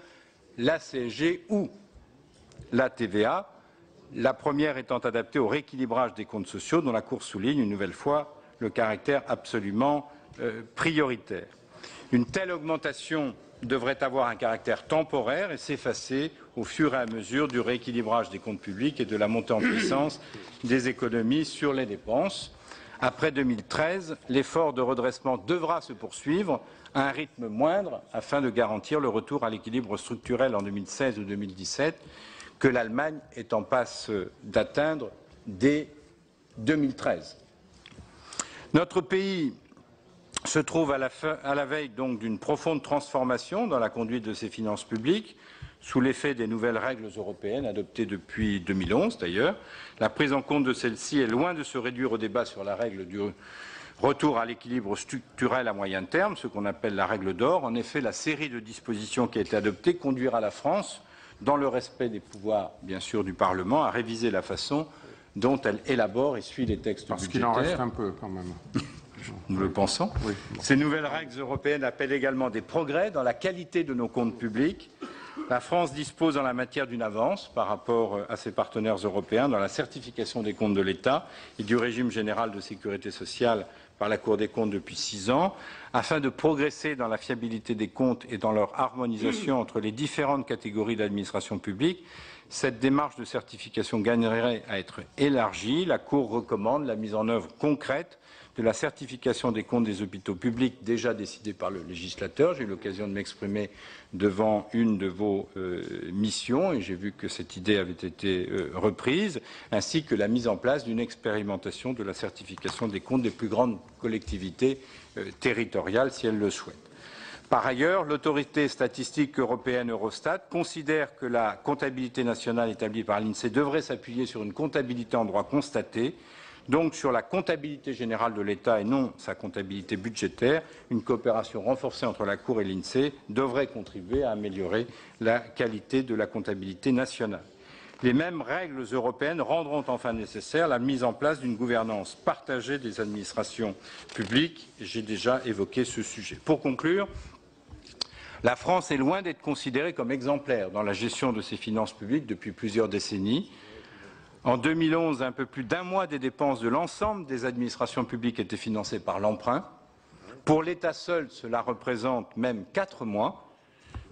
la CSG ou la TVA, la première étant adaptée au rééquilibrage des comptes sociaux, dont la Cour souligne une nouvelle fois le caractère absolument prioritaire. Une telle augmentation devrait avoir un caractère temporaire et s'effacer au fur et à mesure du rééquilibrage des comptes publics et de la montée en puissance des économies sur les dépenses. Après 2013, l'effort de redressement devra se poursuivre à un rythme moindre afin de garantir le retour à l'équilibre structurel en 2016 ou 2017 que l'Allemagne est en passe d'atteindre dès 2013. Notre pays se trouve à la veille donc d'une profonde transformation dans la conduite de ses finances publiques, sous l'effet des nouvelles règles européennes adoptées depuis 2011 d'ailleurs. La prise en compte de celle-ci est loin de se réduire au débat sur la règle du retour à l'équilibre structurel à moyen terme, ce qu'on appelle la règle d'or. En effet, la série de dispositions qui a été adoptée conduira la France, dans le respect des pouvoirs bien sûr du Parlement, à réviser la façon dont elle élabore et suit les textes budgétaires. Parce qu'il en reste un peu quand même. Nous le pensons. Oui. Ces nouvelles règles européennes appellent également des progrès dans la qualité de nos comptes publics. La France dispose en la matière d'une avance par rapport à ses partenaires européens dans la certification des comptes de l'État et du régime général de sécurité sociale par la Cour des comptes depuis 6 ans. Afin de progresser dans la fiabilité des comptes et dans leur harmonisation entre les différentes catégories d'administration publique, cette démarche de certification gagnerait à être élargie. La Cour recommande la mise en œuvre concrète de la certification des comptes des hôpitaux publics déjà décidée par le législateur. J'ai eu l'occasion de m'exprimer devant une de vos missions et j'ai vu que cette idée avait été reprise, ainsi que la mise en place d'une expérimentation de la certification des comptes des plus grandes collectivités territoriales, si elles le souhaitent. Par ailleurs, l'autorité statistique européenne Eurostat considère que la comptabilité nationale établie par l'INSEE devrait s'appuyer sur une comptabilité en droit constaté, donc sur la comptabilité générale de l'État et non sa comptabilité budgétaire. Une coopération renforcée entre la Cour et l'INSEE devrait contribuer à améliorer la qualité de la comptabilité nationale. Les mêmes règles européennes rendront enfin nécessaire la mise en place d'une gouvernance partagée des administrations publiques. J'ai déjà évoqué ce sujet. Pour conclure, la France est loin d'être considérée comme exemplaire dans la gestion de ses finances publiques depuis plusieurs décennies. En 2011, un peu plus d'un mois des dépenses de l'ensemble des administrations publiques étaient financées par l'emprunt. Pour l'État seul, cela représente même 4 mois.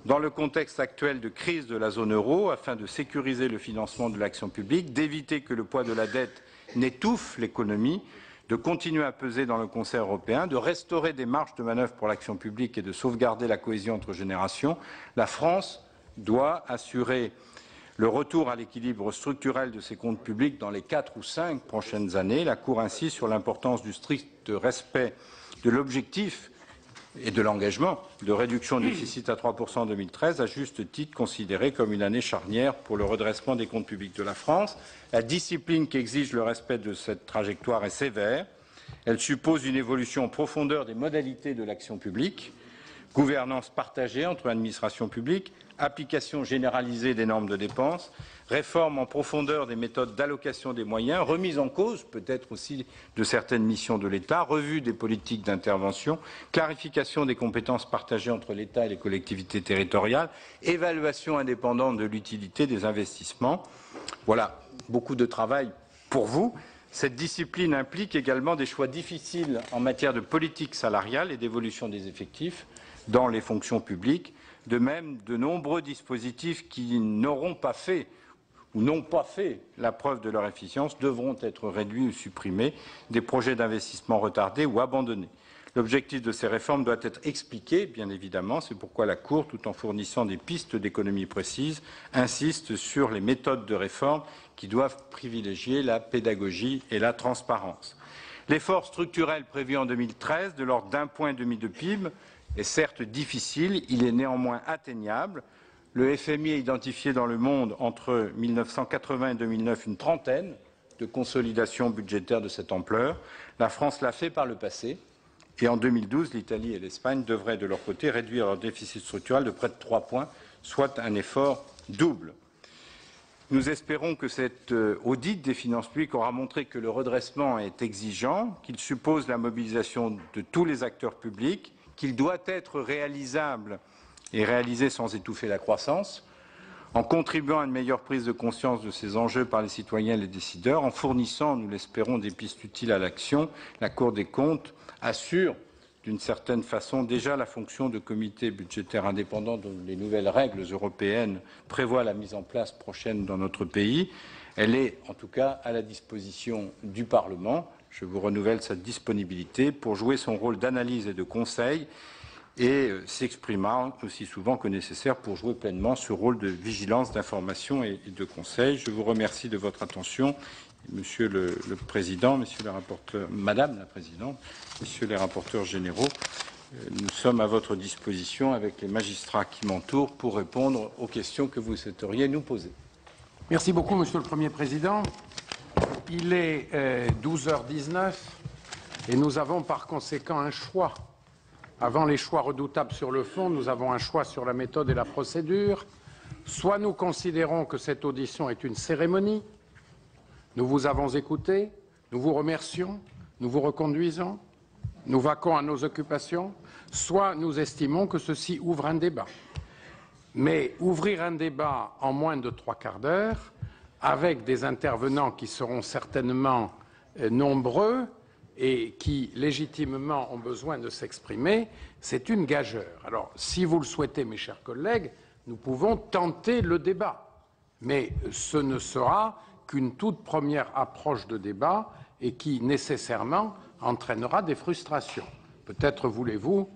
Dans le contexte actuel de crise de la zone euro, afin de sécuriser le financement de l'action publique, d'éviter que le poids de la dette n'étouffe l'économie, de continuer à peser dans le concert européen, de restaurer des marges de manœuvre pour l'action publique et de sauvegarder la cohésion entre générations, la France doit assurer le retour à l'équilibre structurel de ces comptes publics dans les 4 ou 5 prochaines années. La Cour insiste sur l'importance du strict respect de l'objectif et de l'engagement de réduction du déficit à 3% en 2013, à juste titre considéré comme une année charnière pour le redressement des comptes publics de la France. La discipline qu'exige le respect de cette trajectoire est sévère. Elle suppose une évolution en profondeur des modalités de l'action publique, gouvernance partagée entre l'administration publique, application généralisée des normes de dépenses, réforme en profondeur des méthodes d'allocation des moyens, remise en cause peut-être aussi de certaines missions de l'État, revue des politiques d'intervention, clarification des compétences partagées entre l'État et les collectivités territoriales, évaluation indépendante de l'utilité des investissements. Voilà, beaucoup de travail pour vous. Cette discipline implique également des choix difficiles en matière de politique salariale et d'évolution des effectifs dans les fonctions publiques. De même, de nombreux dispositifs qui n'auront pas fait ou n'ont pas fait la preuve de leur efficience devront être réduits ou supprimés, des projets d'investissement retardés ou abandonnés. L'objectif de ces réformes doit être expliqué, bien évidemment. C'est pourquoi la Cour, tout en fournissant des pistes d'économie précises, insiste sur les méthodes de réforme qui doivent privilégier la pédagogie et la transparence. L'effort structurel prévu en 2013 de l'ordre d'1,5 point de PIB est certes difficile, il est néanmoins atteignable. Le FMI a identifié dans le monde entre 1980 et 2009 une trentaine de consolidations budgétaires de cette ampleur. La France l'a fait par le passé et en 2012, l'Italie et l'Espagne devraient de leur côté réduire leur déficit structurel de près de 3 points, soit un effort double. Nous espérons que cet audit des finances publiques aura montré que le redressement est exigeant, qu'il suppose la mobilisation de tous les acteurs publics, qu'il doit être réalisable et réalisé sans étouffer la croissance, en contribuant à une meilleure prise de conscience de ces enjeux par les citoyens et les décideurs, en fournissant, nous l'espérons, des pistes utiles à l'action. La Cour des comptes assure d'une certaine façon déjà la fonction de comité budgétaire indépendant dont les nouvelles règles européennes prévoient la mise en place prochaine dans notre pays. Elle est en tout cas à la disposition du Parlement. Je vous renouvelle cette disponibilité pour jouer son rôle d'analyse et de conseil et s'exprimera aussi souvent que nécessaire pour jouer pleinement ce rôle de vigilance, d'information et de conseil. Je vous remercie de votre attention. Monsieur le Président, Monsieur le rapporteur, Madame la Présidente, Messieurs les rapporteurs généraux, nous sommes à votre disposition avec les magistrats qui m'entourent pour répondre aux questions que vous souhaiteriez nous poser. Merci beaucoup, Monsieur le Premier Président. Il est 12h19 et nous avons par conséquent un choix. Avant les choix redoutables sur le fond, nous avons un choix sur la méthode et la procédure. Soit nous considérons que cette audition est une cérémonie, nous vous avons écouté, nous vous remercions, nous vous reconduisons, nous vaquons à nos occupations, soit nous estimons que ceci ouvre un débat. Mais ouvrir un débat en moins de 3/4 d'heure, avec des intervenants qui seront certainement nombreux et qui, légitimement, ont besoin de s'exprimer, c'est une gageure. Alors, si vous le souhaitez, mes chers collègues, nous pouvons tenter le débat. Mais ce ne sera qu'une toute première approche de débat et qui, nécessairement, entraînera des frustrations. Peut-être voulez-vous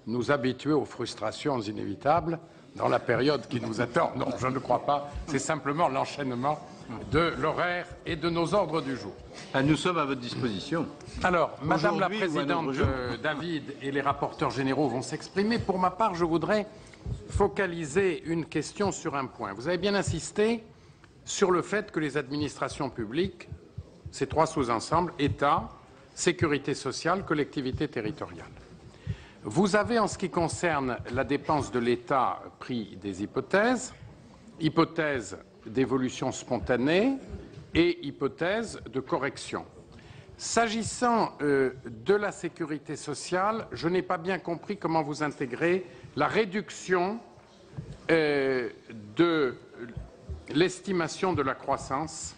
nous habituer aux frustrations inévitables dans la période qui nous attend. Non, je ne crois pas. C'est simplement l'enchaînement de l'horaire et de nos ordres du jour. Nous sommes à votre disposition. Alors, Madame la Présidente, David et les rapporteurs généraux vont s'exprimer. Pour ma part, je voudrais focaliser une question sur un point. Vous avez bien insisté sur le fait que les administrations publiques, ces trois sous-ensembles, État, sécurité sociale, collectivité territoriale. Vous avez, en ce qui concerne la dépense de l'État, pris des hypothèses d'évolution spontanée et hypothèse de correction. S'agissant de la sécurité sociale, je n'ai pas bien compris comment vous intégrez la réduction de l'estimation de la croissance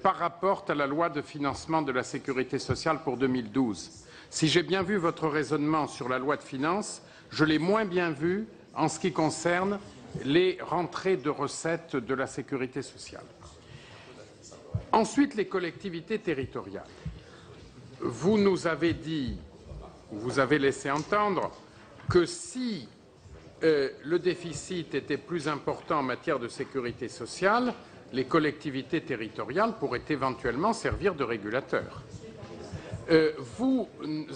par rapport à la loi de financement de la sécurité sociale pour 2012. Si j'ai bien vu votre raisonnement sur la loi de finances, je l'ai moins bien vu en ce qui concerne les rentrées de recettes de la sécurité sociale. Ensuite, les collectivités territoriales. Vous nous avez dit, vous avez laissé entendre que si le déficit était plus important en matière de sécurité sociale, les collectivités territoriales pourraient éventuellement servir de régulateurs. Vous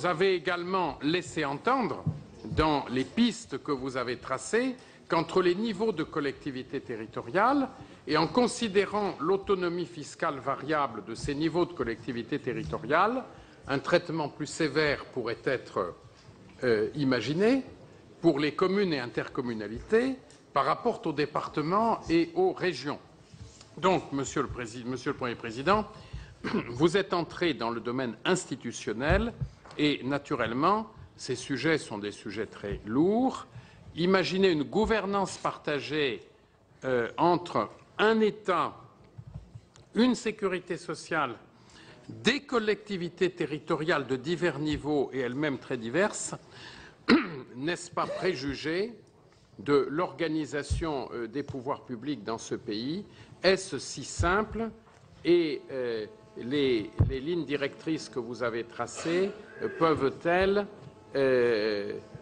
avez également laissé entendre, dans les pistes que vous avez tracées, qu'entre les niveaux de collectivités territoriales et en considérant l'autonomie fiscale variable de ces niveaux de collectivités territoriales, un traitement plus sévère pourrait être imaginé pour les communes et intercommunalités par rapport aux départements et aux régions. Donc, Monsieur le Premier Président, vous êtes entré dans le domaine institutionnel et, naturellement, ces sujets sont des sujets très lourds. Imaginez une gouvernance partagée entre un État, une sécurité sociale, des collectivités territoriales de divers niveaux et elles-mêmes très diverses, n'est-ce pas préjuger de l'organisation des pouvoirs publics dans ce pays? Est-ce si simple? Et les lignes directrices que vous avez tracées peuvent-elles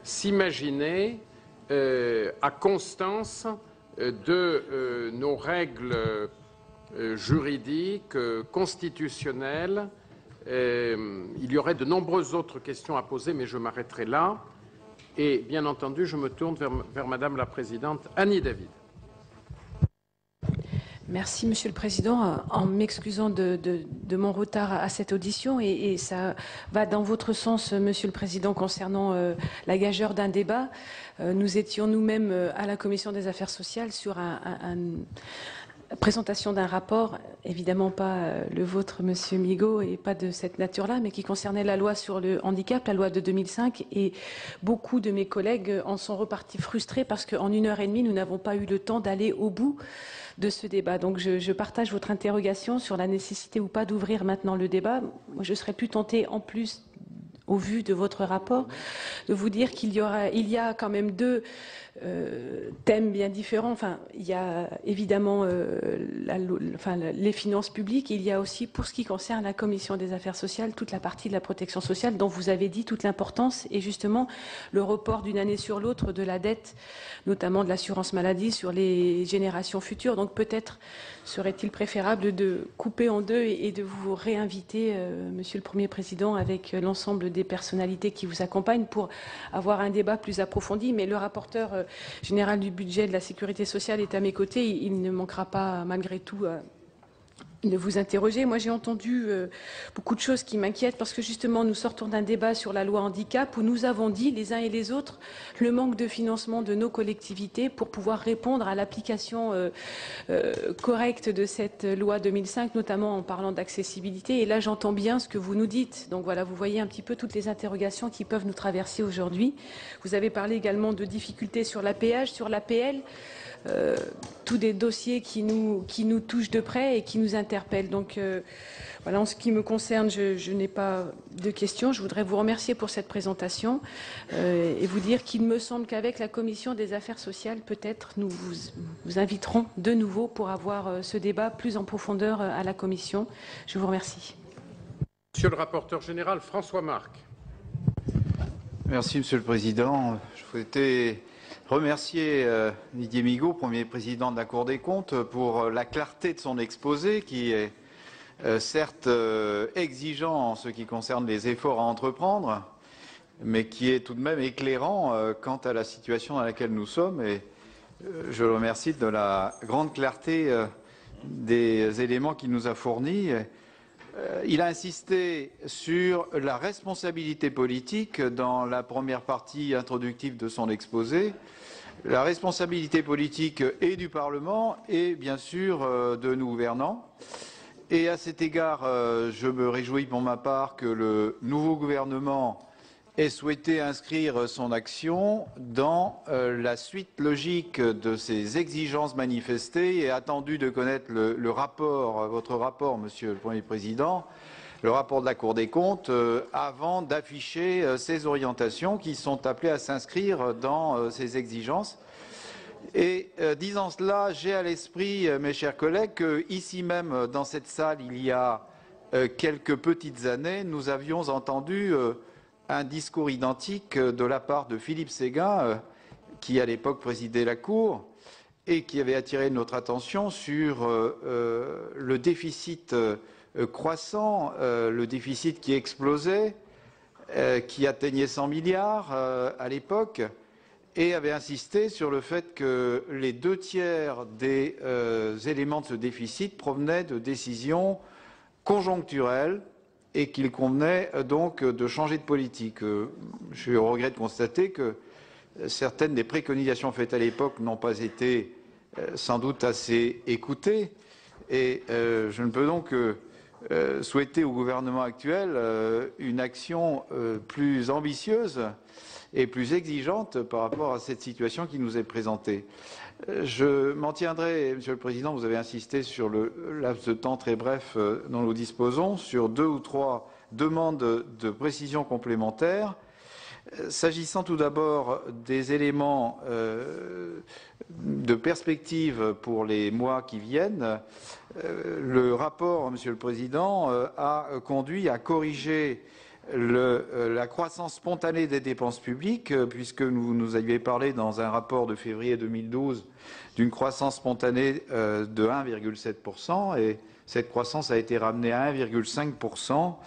s'imaginer à constance de nos règles juridiques, constitutionnelles? Il y aurait de nombreuses autres questions à poser, mais je m'arrêterai là. Et bien entendu, je me tourne vers Madame la Présidente Annie David. Merci, Monsieur le Président. En m'excusant de mon retard à cette audition, et ça va dans votre sens, Monsieur le Président, concernant la gageure d'un débat. Nous étions nous-mêmes à la Commission des Affaires sociales sur présentation d'un rapport, évidemment pas le vôtre, Monsieur Migaud, et pas de cette nature-là, mais qui concernait la loi sur le handicap, la loi de 2005, et beaucoup de mes collègues en sont repartis frustrés parce qu'en 1h30, nous n'avons pas eu le temps d'aller au bout de ce débat. Donc je partage votre interrogation sur la nécessité ou pas d'ouvrir maintenant le débat. Moi, je serais plus tentée, en plus, au vu de votre rapport, de vous dire qu'il y a quand même deux thèmes bien différents. Enfin, il y a évidemment les finances publiques. Il y a aussi, pour ce qui concerne la Commission des affaires sociales, toute la partie de la protection sociale dont vous avez dit toute l'importance et justement le report d'une année sur l'autre de la dette, notamment de l'assurance maladie sur les générations futures. Donc peut-être serait-il préférable de couper en deux et de vous réinviter, Monsieur le Premier Président, avec l'ensemble des personnalités qui vous accompagnent pour avoir un débat plus approfondi. Mais le rapporteur général du budget de la sécurité sociale est à mes côtés. Il ne manquera pas, malgré tout, de vous interroger. Moi, j'ai entendu beaucoup de choses qui m'inquiètent parce que justement, nous sortons d'un débat sur la loi handicap où nous avons dit, les uns et les autres, le manque de financement de nos collectivités pour pouvoir répondre à l'application correcte de cette loi 2005, notamment en parlant d'accessibilité. Et là, j'entends bien ce que vous nous dites. Donc voilà, vous voyez un petit peu toutes les interrogations qui peuvent nous traverser aujourd'hui. Vous avez parlé également de difficultés sur l'APH, sur l'APL. Tous des dossiers qui nous touchent de près et qui nous interpellent. Donc voilà, en ce qui me concerne, je n'ai pas de questions. Je voudrais vous remercier pour cette présentation et vous dire qu'il me semble qu'avec la Commission des affaires sociales, peut-être nous vous inviterons de nouveau pour avoir ce débat plus en profondeur à la Commission. Je vous remercie. Monsieur le rapporteur général, François Marc. Merci, Monsieur le Président. Je souhaitais remercier Didier Migaud, Premier Président de la Cour des comptes, pour la clarté de son exposé qui est certes exigeant en ce qui concerne les efforts à entreprendre, mais qui est tout de même éclairant quant à la situation dans laquelle nous sommes. Et je le remercie de la grande clarté des éléments qu'il nous a fournis. Il a insisté sur la responsabilité politique dans la première partie introductive de son exposé, la responsabilité politique et du Parlement et bien sûr de nous gouvernants. Et à cet égard, je me réjouis pour ma part que le nouveau gouvernement ait souhaité inscrire son action dans la suite logique de ces exigences manifestées et attendu de connaître le rapport, votre rapport, Monsieur le Premier Président, le rapport de la Cour des comptes, avant d'afficher ces orientations qui sont appelées à s'inscrire dans ces exigences. Et disant cela, j'ai à l'esprit, mes chers collègues, qu'ici même, dans cette salle, il y a quelques petites années, nous avions entendu un discours identique de la part de Philippe Séguin, qui à l'époque présidait la Cour et qui avait attiré notre attention sur le déficit croissant, le déficit qui explosait, qui atteignait 100 milliards à l'époque, et avait insisté sur le fait que les 2/3 des éléments de ce déficit provenaient de décisions conjoncturelles et qu'il convenait donc de changer de politique. Je suis au regret de constater que certaines des préconisations faites à l'époque n'ont pas été sans doute assez écoutées, et je ne peux donc souhaiter au gouvernement actuel une action plus ambitieuse et plus exigeante par rapport à cette situation qui nous est présentée. Je m'en tiendrai, Monsieur le Président, vous avez insisté sur le laps de temps très bref dont nous disposons, sur 2 ou 3 demandes de précision complémentaires. S'agissant tout d'abord des éléments de perspective pour les mois qui viennent, le rapport, Monsieur le Président, a conduit à corriger la croissance spontanée des dépenses publiques, puisque nous aviez parlé dans un rapport de février 2012 d'une croissance spontanée de 1,7%, et cette croissance a été ramenée à 1,5%.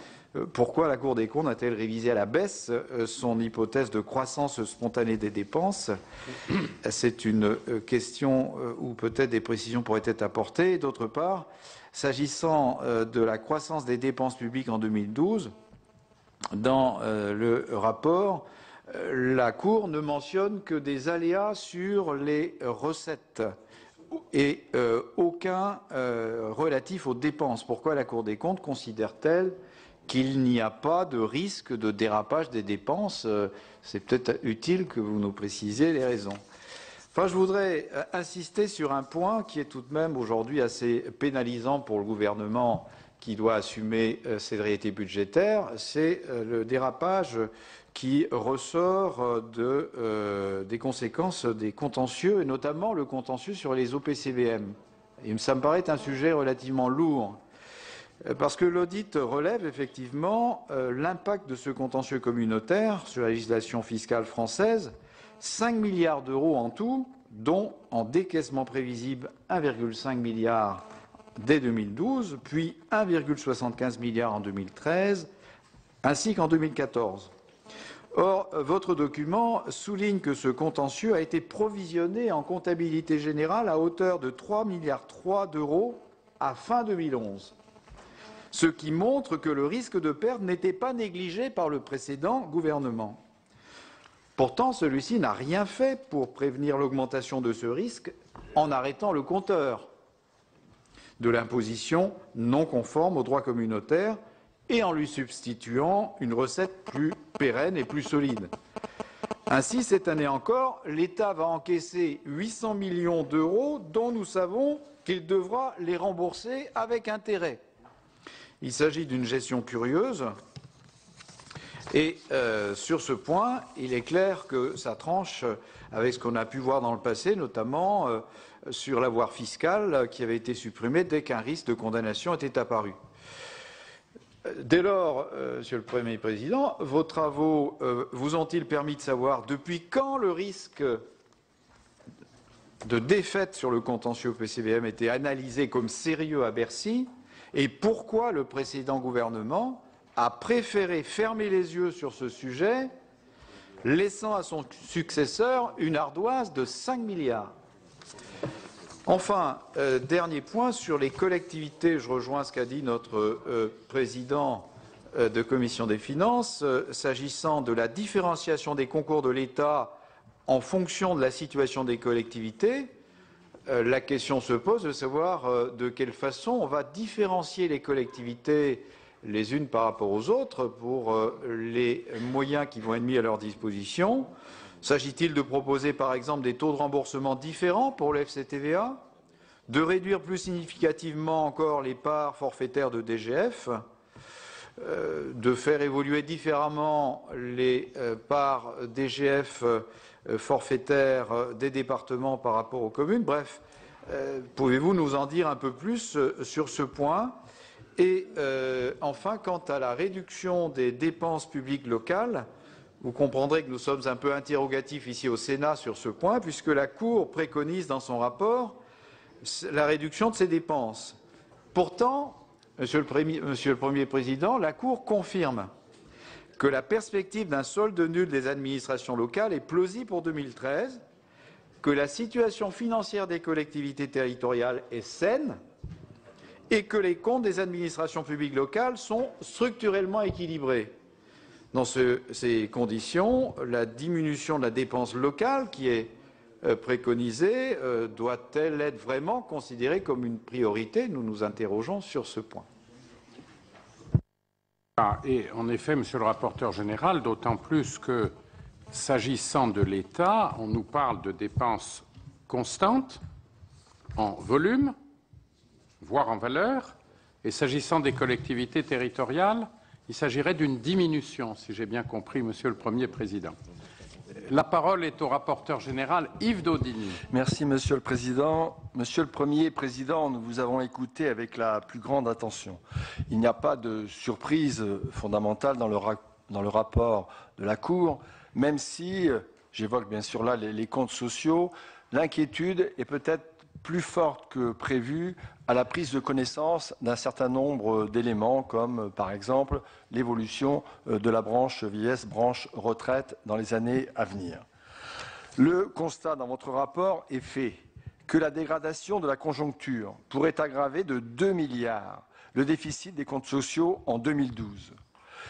Pourquoi la Cour des comptes a-t-elle révisé à la baisse son hypothèse de croissance spontanée des dépenses? C'est une question où peut-être des précisions pourraient être apportées. D'autre part, s'agissant de la croissance des dépenses publiques en 2012, dans le rapport, la Cour ne mentionne que des aléas sur les recettes et aucun relatif aux dépenses. Pourquoi la Cour des comptes considère-t-elle qu'il n'y a pas de risque de dérapage des dépenses? C'est peut-être utile que vous nous précisiez les raisons. Enfin, je voudrais insister sur un point qui est tout de même aujourd'hui assez pénalisant pour le gouvernement qui doit assumer cette réalité budgétaire, c'est le dérapage qui ressort des conséquences des contentieux, et notamment le contentieux sur les OPCVM. Et ça me paraît être un sujet relativement lourd, parce que l'audit relève effectivement l'impact de ce contentieux communautaire sur la législation fiscale française, 5 milliards d'euros en tout, dont en décaissement prévisible 1,5 milliard dès 2012, puis 1,75 milliard en 2013, ainsi qu'en 2014. Or, votre document souligne que ce contentieux a été provisionné en comptabilité générale à hauteur de 3,3 milliards d'euros à fin 2011, ce qui montre que le risque de perte n'était pas négligé par le précédent gouvernement. Pourtant, celui-ci n'a rien fait pour prévenir l'augmentation de ce risque en arrêtant le compteur de l'imposition non conforme au droit communautaire et en lui substituant une recette plus pérenne et plus solide. Ainsi, cette année encore, l'État va encaisser 800 millions d'euros dont nous savons qu'il devra les rembourser avec intérêt. Il s'agit d'une gestion curieuse et sur ce point, il est clair que ça tranche avec ce qu'on a pu voir dans le passé, notamment sur l'avoir fiscal qui avait été supprimé dès qu'un risque de condamnation était apparu. Dès lors, Monsieur le Premier Président, vos travaux vous ont-ils permis de savoir depuis quand le risque de défaite sur le contentieux PCVM était analysé comme sérieux à Bercy, et pourquoi le précédent gouvernement a préféré fermer les yeux sur ce sujet, laissant à son successeur une ardoise de 5 milliards. Enfin, dernier point sur les collectivités, je rejoins ce qu'a dit notre président de commission des finances, s'agissant de la différenciation des concours de l'État en fonction de la situation des collectivités. La question se pose de savoir de quelle façon on va différencier les collectivités les unes par rapport aux autres pour les moyens qui vont être mis à leur disposition. S'agit-il de proposer par exemple des taux de remboursement différents pour le FCTVA, de réduire plus significativement encore les parts forfaitaires de DGF, de faire évoluer différemment les parts DGF forfaitaires des départements par rapport aux communes? Bref, pouvez-vous nous en dire un peu plus sur ce point? Et enfin, quant à la réduction des dépenses publiques locales, vous comprendrez que nous sommes un peu interrogatifs ici au Sénat sur ce point, puisque la Cour préconise dans son rapport la réduction de ses dépenses. Pourtant, Monsieur le Premier Président, la Cour confirme que la perspective d'un solde nul des administrations locales est plausible pour 2013, que la situation financière des collectivités territoriales est saine et que les comptes des administrations publiques locales sont structurellement équilibrés. Dans ces conditions, la diminution de la dépense locale qui est préconisée doit-elle être vraiment considérée comme une priorité? Nous nous interrogeons sur ce point. Et en effet, Monsieur le rapporteur général, d'autant plus que, s'agissant de l'État, on nous parle de dépenses constantes, en volume, voire en valeur, et s'agissant des collectivités territoriales, il s'agirait d'une diminution, si j'ai bien compris, Monsieur le Premier Président. La parole est au rapporteur général Yves Daudigny. Merci, Monsieur le Président. Monsieur le Premier Président, nous vous avons écouté avec la plus grande attention. Il n'y a pas de surprise fondamentale dans le rapport de la Cour, même si, j'évoque bien sûr là les comptes sociaux, l'inquiétude est peut-être plus forte que prévu à la prise de connaissance d'un certain nombre d'éléments, comme par exemple l'évolution de la branche vieillesse, branche retraite dans les années à venir. Le constat dans votre rapport est fait que la dégradation de la conjoncture pourrait aggraver de 2 milliards le déficit des comptes sociaux en 2012.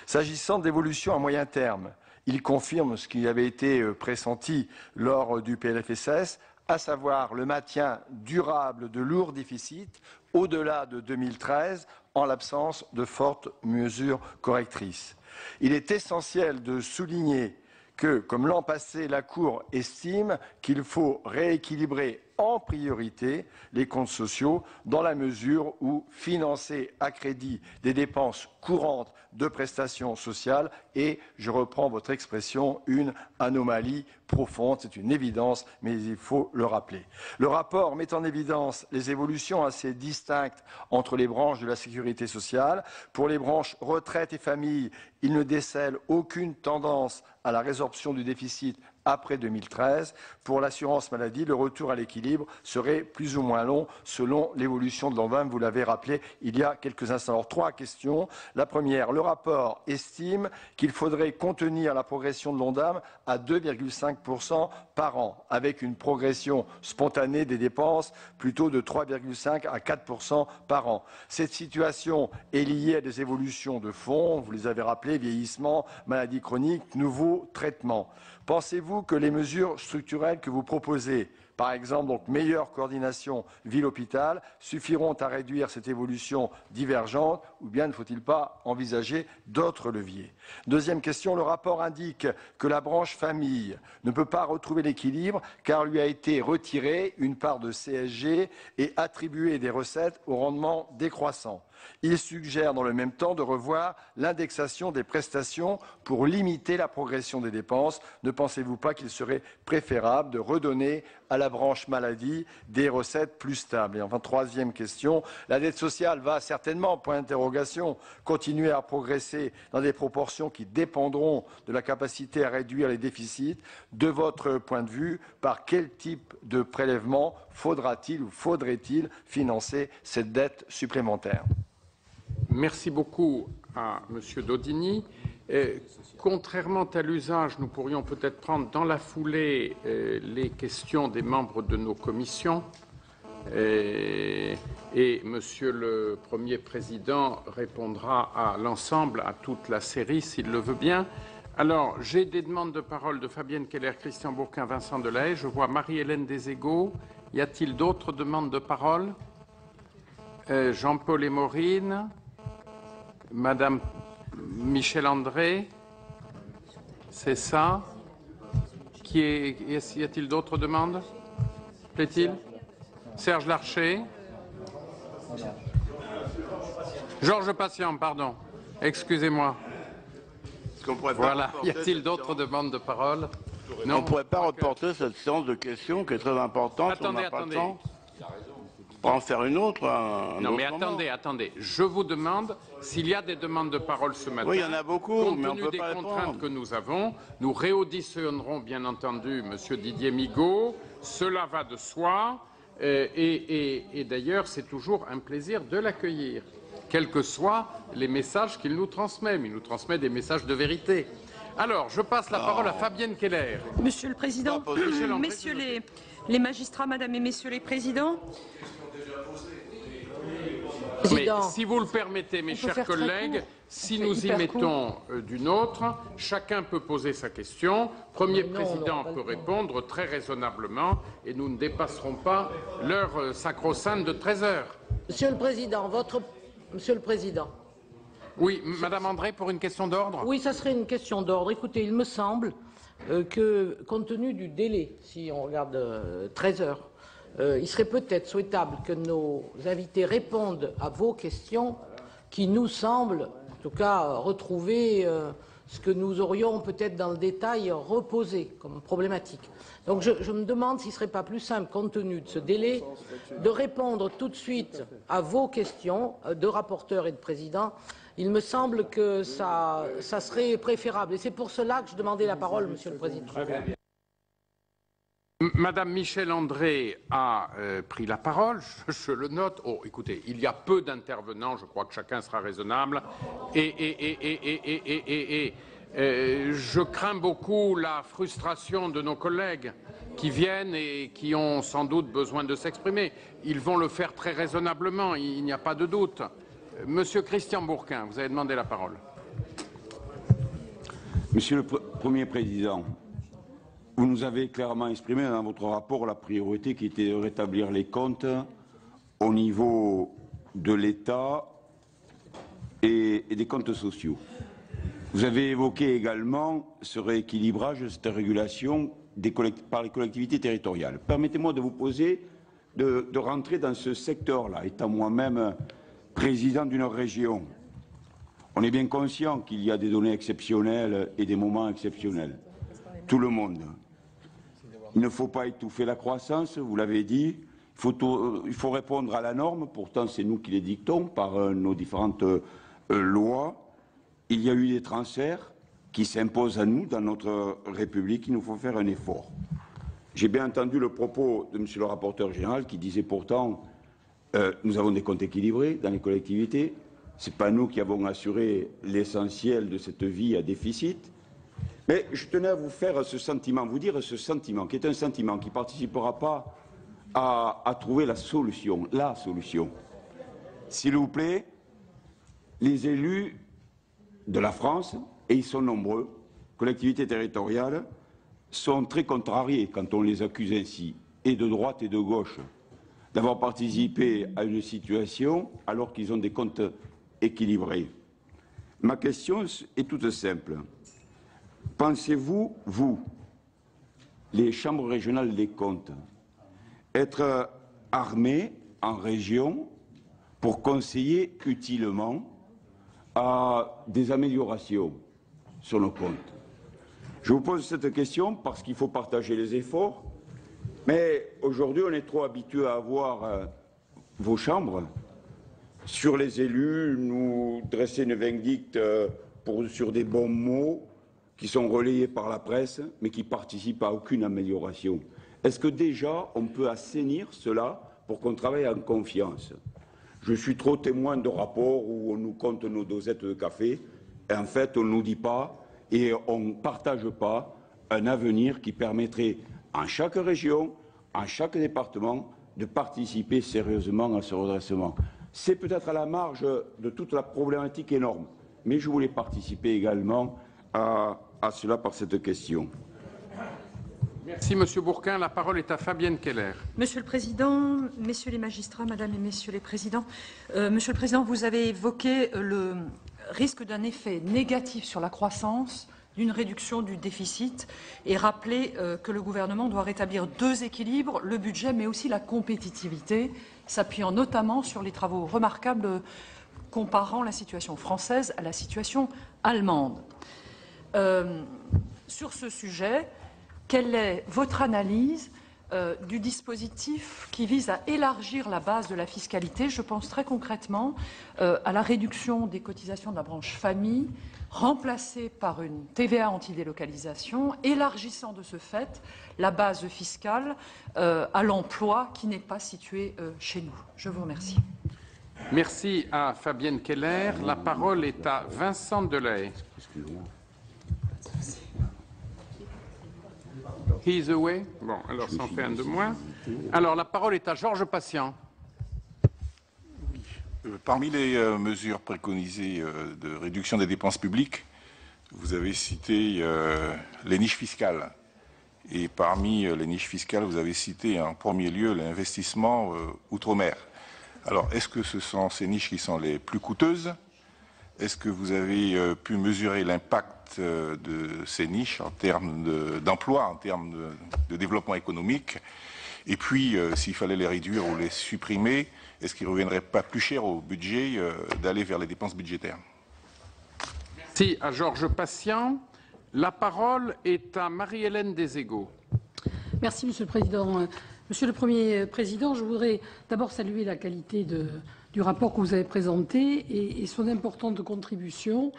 S'agissant d'évolution à moyen terme, il confirme ce qui avait été pressenti lors du PLFSS, à savoir le maintien durable de lourds déficits au-delà de 2013 en l'absence de fortes mesures correctrices. Il est essentiel de souligner que, comme l'an passé, la Cour estime qu'il faut rééquilibrer en priorité les comptes sociaux dans la mesure où financer à crédit des dépenses courantes de prestations sociales est, je reprends votre expression, une anomalie profonde. C'est une évidence, mais il faut le rappeler. Le rapport met en évidence les évolutions assez distinctes entre les branches de la sécurité sociale. Pour les branches retraite et famille, il ne décèle aucune tendance à la résorption du déficit après 2013. Pour l'assurance maladie, le retour à l'équilibre serait plus ou moins long selon l'évolution de l'ONDAM, vous l'avez rappelé il y a quelques instants. Alors, 3 questions. La première, le rapport estime qu'il faudrait contenir la progression de l'ONDAM à 2,5% par an, avec une progression spontanée des dépenses plutôt de 3,5 à 4% par an. Cette situation est liée à des évolutions de fond, vous les avez rappelées, vieillissement, maladies chroniques, nouveaux traitements. Pensez-vous que les mesures structurelles que vous proposez, par exemple donc meilleure coordination ville-hôpital, suffiront à réduire cette évolution divergente ou bien ne faut-il pas envisager d'autres leviers? Deuxième question, le rapport indique que la branche famille ne peut pas retrouver l'équilibre car lui a été retirée une part de CSG et attribuer des recettes au rendement décroissant. Il suggère dans le même temps de revoir l'indexation des prestations pour limiter la progression des dépenses. Ne pensez-vous pas qu'il serait préférable de redonner à la branche maladie des recettes plus stables? Et enfin, troisième question, la dette sociale va certainement, point d'interrogation, continuer à progresser dans des proportions qui dépendront de la capacité à réduire les déficits. De votre point de vue, par quel type de prélèvement faudra-t-il ou faudrait-il financer cette dette supplémentaire? Merci beaucoup à M. Daudigny. Contrairement à l'usage, nous pourrions peut-être prendre dans la foulée les questions des membres de nos commissions et Monsieur le Premier Président répondra à l'ensemble, à toute la série, s'il le veut bien. Alors, j'ai des demandes de parole de Fabienne Keller, Christian Bourquin, Vincent Delahaye. Je vois Marie-Hélène Deségaux. Y a-t-il d'autres demandes de parole? Jean-Paul et Maureen, Madame Michel André, c'est ça. Y a-t-il d'autres demandes? Plaît-il? Serge Larcher. Georges Patient, pardon. Excusez-moi. Voilà. Y a-t-il d'autres demandes de parole? Non. On ne pourrait pas reporter cette séance de questions qui est très importante. Attendez. pourra en faire une autre. Non, mais attendez. Je vous demande s'il y a des demandes de parole ce matin. Oui, il y en a beaucoup, compte mais on tenu peut des pas contraintes répondre. que nous avons, nous réauditionnerons bien entendu M. Didier Migaud. Cela va de soi. Et d'ailleurs, c'est toujours un plaisir de l'accueillir, quels que soient les messages qu'il nous transmet. Mais il nous transmet des messages de vérité. Alors, je passe la parole à Fabienne Keller. Monsieur le Président, Michel André, messieurs les magistrats, Madame et Messieurs les Présidents. Mais si vous le permettez, mes chers collègues, si nous y mettons d'une autre, chacun peut poser sa question. Premier président peut répondre très raisonnablement et nous ne dépasserons pas l'heure sacro-sainte de 13 heures. Monsieur le Président, Monsieur le Président. Oui, Madame André, pour une question d'ordre. Oui, ça serait une question d'ordre. Écoutez, il me semble que, compte tenu du délai, si on regarde 13 heures, il serait peut-être souhaitable que nos invités répondent à vos questions qui nous semblent, en tout cas, retrouver ce que nous aurions peut-être dans le détail reposé comme problématique. Donc je me demande s'il ne serait pas plus simple, compte tenu de ce délai, de répondre tout de suite à vos questions de rapporteurs et de présidents. Il me semble que ça serait préférable. Et c'est pour cela que je demandais la parole, Monsieur le Président. Madame Michel André a pris la parole, je le note. Oh, écoutez, il y a peu d'intervenants, je crois que chacun sera raisonnable. Je crains beaucoup la frustration de nos collègues qui viennent et qui ont sans doute besoin de s'exprimer. Ils vont le faire très raisonnablement, il n'y a pas de doute. Monsieur Christian Bourquin, vous avez demandé la parole. Monsieur le Premier Président, vous nous avez clairement exprimé dans votre rapport la priorité qui était de rétablir les comptes au niveau de l'État et des comptes sociaux. Vous avez évoqué également ce rééquilibrage, cette régulation par les collectivités territoriales. Permettez-moi de vous poser, de rentrer dans ce secteur-là, étant moi-même président d'une région. On est bien conscient qu'il y a des données exceptionnelles et des moments exceptionnels. Tout le monde. Il ne faut pas étouffer la croissance, vous l'avez dit. Il faut répondre à la norme, pourtant c'est nous qui les dictons par nos différentes lois. Il y a eu des transferts qui s'imposent à nous dans notre République, il nous faut faire un effort. J'ai bien entendu le propos de Monsieur le rapporteur général qui disait pourtant nous avons des comptes équilibrés dans les collectivités, ce n'est pas nous qui avons assuré l'essentiel de cette vie à déficit. Mais je tenais à vous faire ce sentiment, vous dire ce sentiment, qui est un sentiment qui ne participera pas à trouver la solution. S'il vous plaît, les élus de la France, et ils sont nombreux, collectivités territoriales, sont très contrariés quand on les accuse ainsi, et de droite et de gauche, d'avoir participé à une situation alors qu'ils ont des comptes équilibrés. Ma question est toute simple. Pensez-vous, vous, les chambres régionales des comptes, être armés en région pour conseiller utilement à des améliorations sur nos comptes? Je vous pose cette question parce qu'il faut partager les efforts, mais aujourd'hui on est trop habitué à avoir vos chambres sur les élus, nous dresser une vindicte sur des bons mots qui sont relayés par la presse, mais qui participent à aucune amélioration. Est-ce que déjà on peut assainir cela pour qu'on travaille en confiance? Je suis trop témoin de rapports où on nous compte nos dosettes de café, et en fait on ne nous dit pas et on ne partage pas un avenir qui permettrait en chaque région, en chaque département, de participer sérieusement à ce redressement. C'est peut-être à la marge de toute la problématique énorme, mais je voulais participer également à cela par cette question. Merci Monsieur Bourquin. La parole est à Fabienne Keller. Monsieur le Président, Messieurs les magistrats, Madame et Messieurs les Présidents, Monsieur le Président, vous avez évoqué le risque d'un effet négatif sur la croissance, d'une réduction du déficit et rappelé que le gouvernement doit rétablir deux équilibres, le budget mais aussi la compétitivité, s'appuyant notamment sur les travaux remarquables comparant la situation française à la situation allemande. Sur ce sujet, quelle est votre analyse du dispositif qui vise à élargir la base de la fiscalité. Je pense très concrètement à la réduction des cotisations de la branche famille, remplacée par une TVA anti-délocalisation, élargissant de ce fait la base fiscale à l'emploi qui n'est pas situé chez nous. Je vous remercie. Merci à Fabienne Keller. La parole est à Vincent Delahaye. He is away. Bon, alors ça en fait un de moins. Alors la parole est à Georges Patient. Parmi les mesures préconisées de réduction des dépenses publiques, vous avez cité les niches fiscales. Et parmi les niches fiscales, vous avez cité en premier lieu l'investissement outre-mer. Alors, est-ce que ce sont ces niches qui sont les plus coûteuses? Est-ce que vous avez pu mesurer l'impact de ces niches en termes d'emploi, en termes de développement économique? Et puis, s'il fallait les réduire ou les supprimer, est-ce qu'il ne reviendrait pas plus cher au budget d'aller vers les dépenses budgétaires? Merci à Georges Patient. La parole est à Marie-Hélène Deségaux. Merci, Monsieur le Président. Monsieur le Premier Président, je voudrais d'abord saluer la qualité du rapport que vous avez présenté et son importante contribution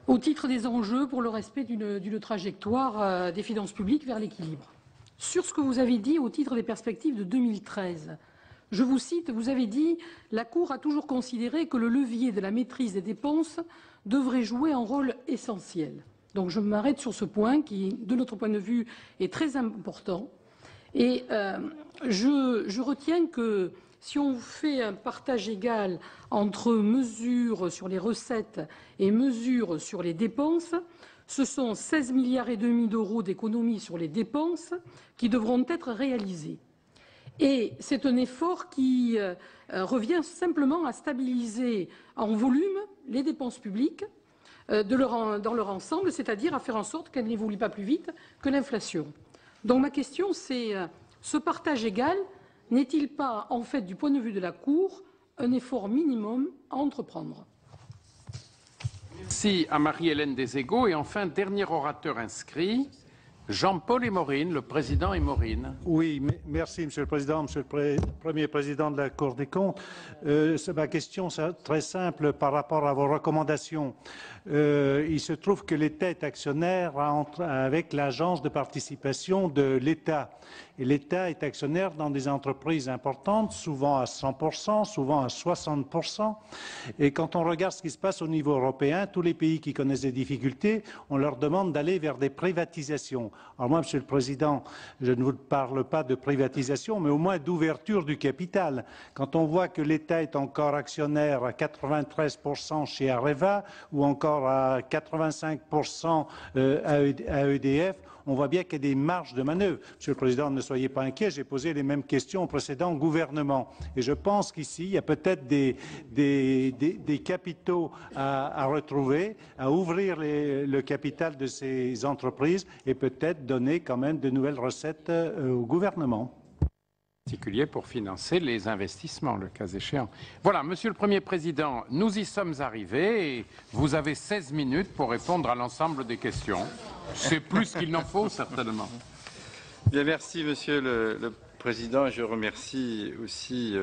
au titre des enjeux pour le respect d'une trajectoire des finances publiques vers l'équilibre. Sur ce que vous avez dit au titre des perspectives de 2013, je vous cite, vous avez dit « La Cour a toujours considéré que le levier de la maîtrise des dépenses devrait jouer un rôle essentiel ». Donc je m'arrête sur ce point qui, de notre point de vue, est très important. Et je retiens que si on fait un partage égal entre mesures sur les recettes et mesures sur les dépenses, ce sont 16,5 milliards d'euros d'économies sur les dépenses qui devront être réalisés. Et c'est un effort qui revient simplement à stabiliser en volume les dépenses publiques dans leur ensemble, c'est-à-dire à faire en sorte qu'elles n'évoluent pas plus vite que l'inflation. Donc ma question, c'est ce partage égal n'est-il pas, en fait, du point de vue de la Cour, un effort minimum à entreprendre? Merci à Marie-Hélène Deségaux. Et enfin, dernier orateur inscrit, Jean-Paul Émorine, le président Émorine. Oui, merci Monsieur le Président, Monsieur le Premier Président de la Cour des comptes. Ma question est très simple par rapport à vos recommandations. Il se trouve que l'État est actionnaire avec l'agence de participation de l'État. Et l'État est actionnaire dans des entreprises importantes, souvent à 100%, souvent à 60%. Et quand on regarde ce qui se passe au niveau européen, tous les pays qui connaissent des difficultés, on leur demande d'aller vers des privatisations. Alors moi, Monsieur le Président, je ne vous parle pas de privatisation, mais au moins d'ouverture du capital. Quand on voit que l'État est encore actionnaire à 93% chez Areva ou encore à 85% à EDF, on voit bien qu'il y a des marges de manœuvre. Monsieur le Président, ne soyez pas inquiet, j'ai posé les mêmes questions au précédent gouvernement. Et je pense qu'ici, il y a peut-être des capitaux à retrouver, à ouvrir le capital de ces entreprises et peut-être donner quand même de nouvelles recettes au gouvernement. Particulier pour financer les investissements, le cas échéant. Voilà, Monsieur le Premier Président, nous y sommes arrivés et vous avez 16 minutes pour répondre à l'ensemble des questions. C'est plus qu'il n'en faut, certainement. Bien, merci, Monsieur le Président, et je remercie aussi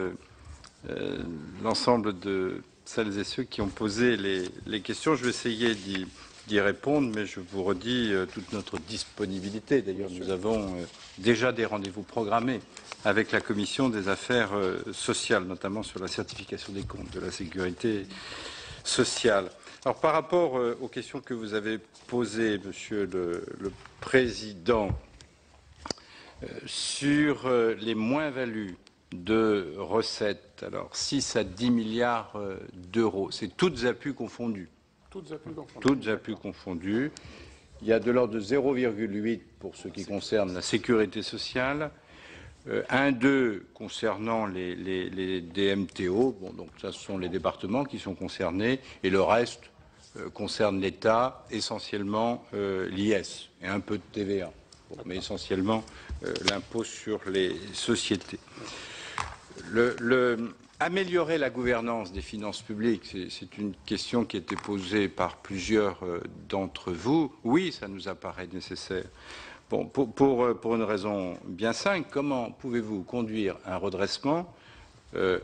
l'ensemble de celles et ceux qui ont posé les questions. Je vais essayer d'y répondre, mais je vous redis toute notre disponibilité. D'ailleurs, nous avons déjà des rendez-vous programmés avec la Commission des affaires sociales, notamment sur la certification des comptes de la sécurité sociale. Alors, par rapport aux questions que vous avez posées, Monsieur le Président, sur les moins-values de recettes, alors 6 à 10 milliards d'euros, c'est toutes appuis confondus. Toutes appuis confondus. Il y a de l'ordre de 0,8 pour ce qui concerne la sécurité sociale, 1,2 concernant les DMTO, bon, donc ça ce sont les départements qui sont concernés, et le reste concerne l'État, essentiellement l'IS et un peu de TVA, bon, mais essentiellement l'impôt sur les sociétés. Améliorer la gouvernance des finances publiques, c'est une question qui a été posée par plusieurs d'entre vous. Oui, ça nous apparaît nécessaire. Bon, pour une raison bien simple, comment pouvez-vous conduire un redressement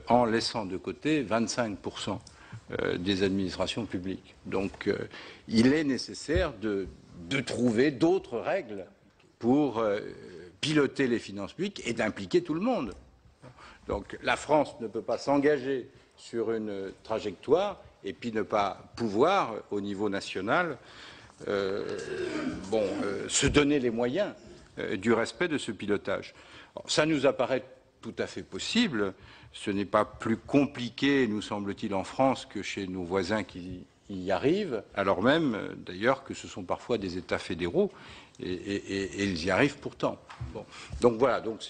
en laissant de côté 25% des administrations publiques? Donc, il est nécessaire de trouver d'autres règles pour piloter les finances publiques et d'impliquer tout le monde. Donc, la France ne peut pas s'engager sur une trajectoire et puis ne pas pouvoir, au niveau national, se donner les moyens du respect de ce pilotage. Alors, ça nous apparaît tout à fait possible. Ce n'est pas plus compliqué, nous semble-t-il, en France que chez nos voisins qui y arrivent, alors même, d'ailleurs, que ce sont parfois des États fédéraux, et ils y arrivent pourtant. Bon. Donc voilà, donc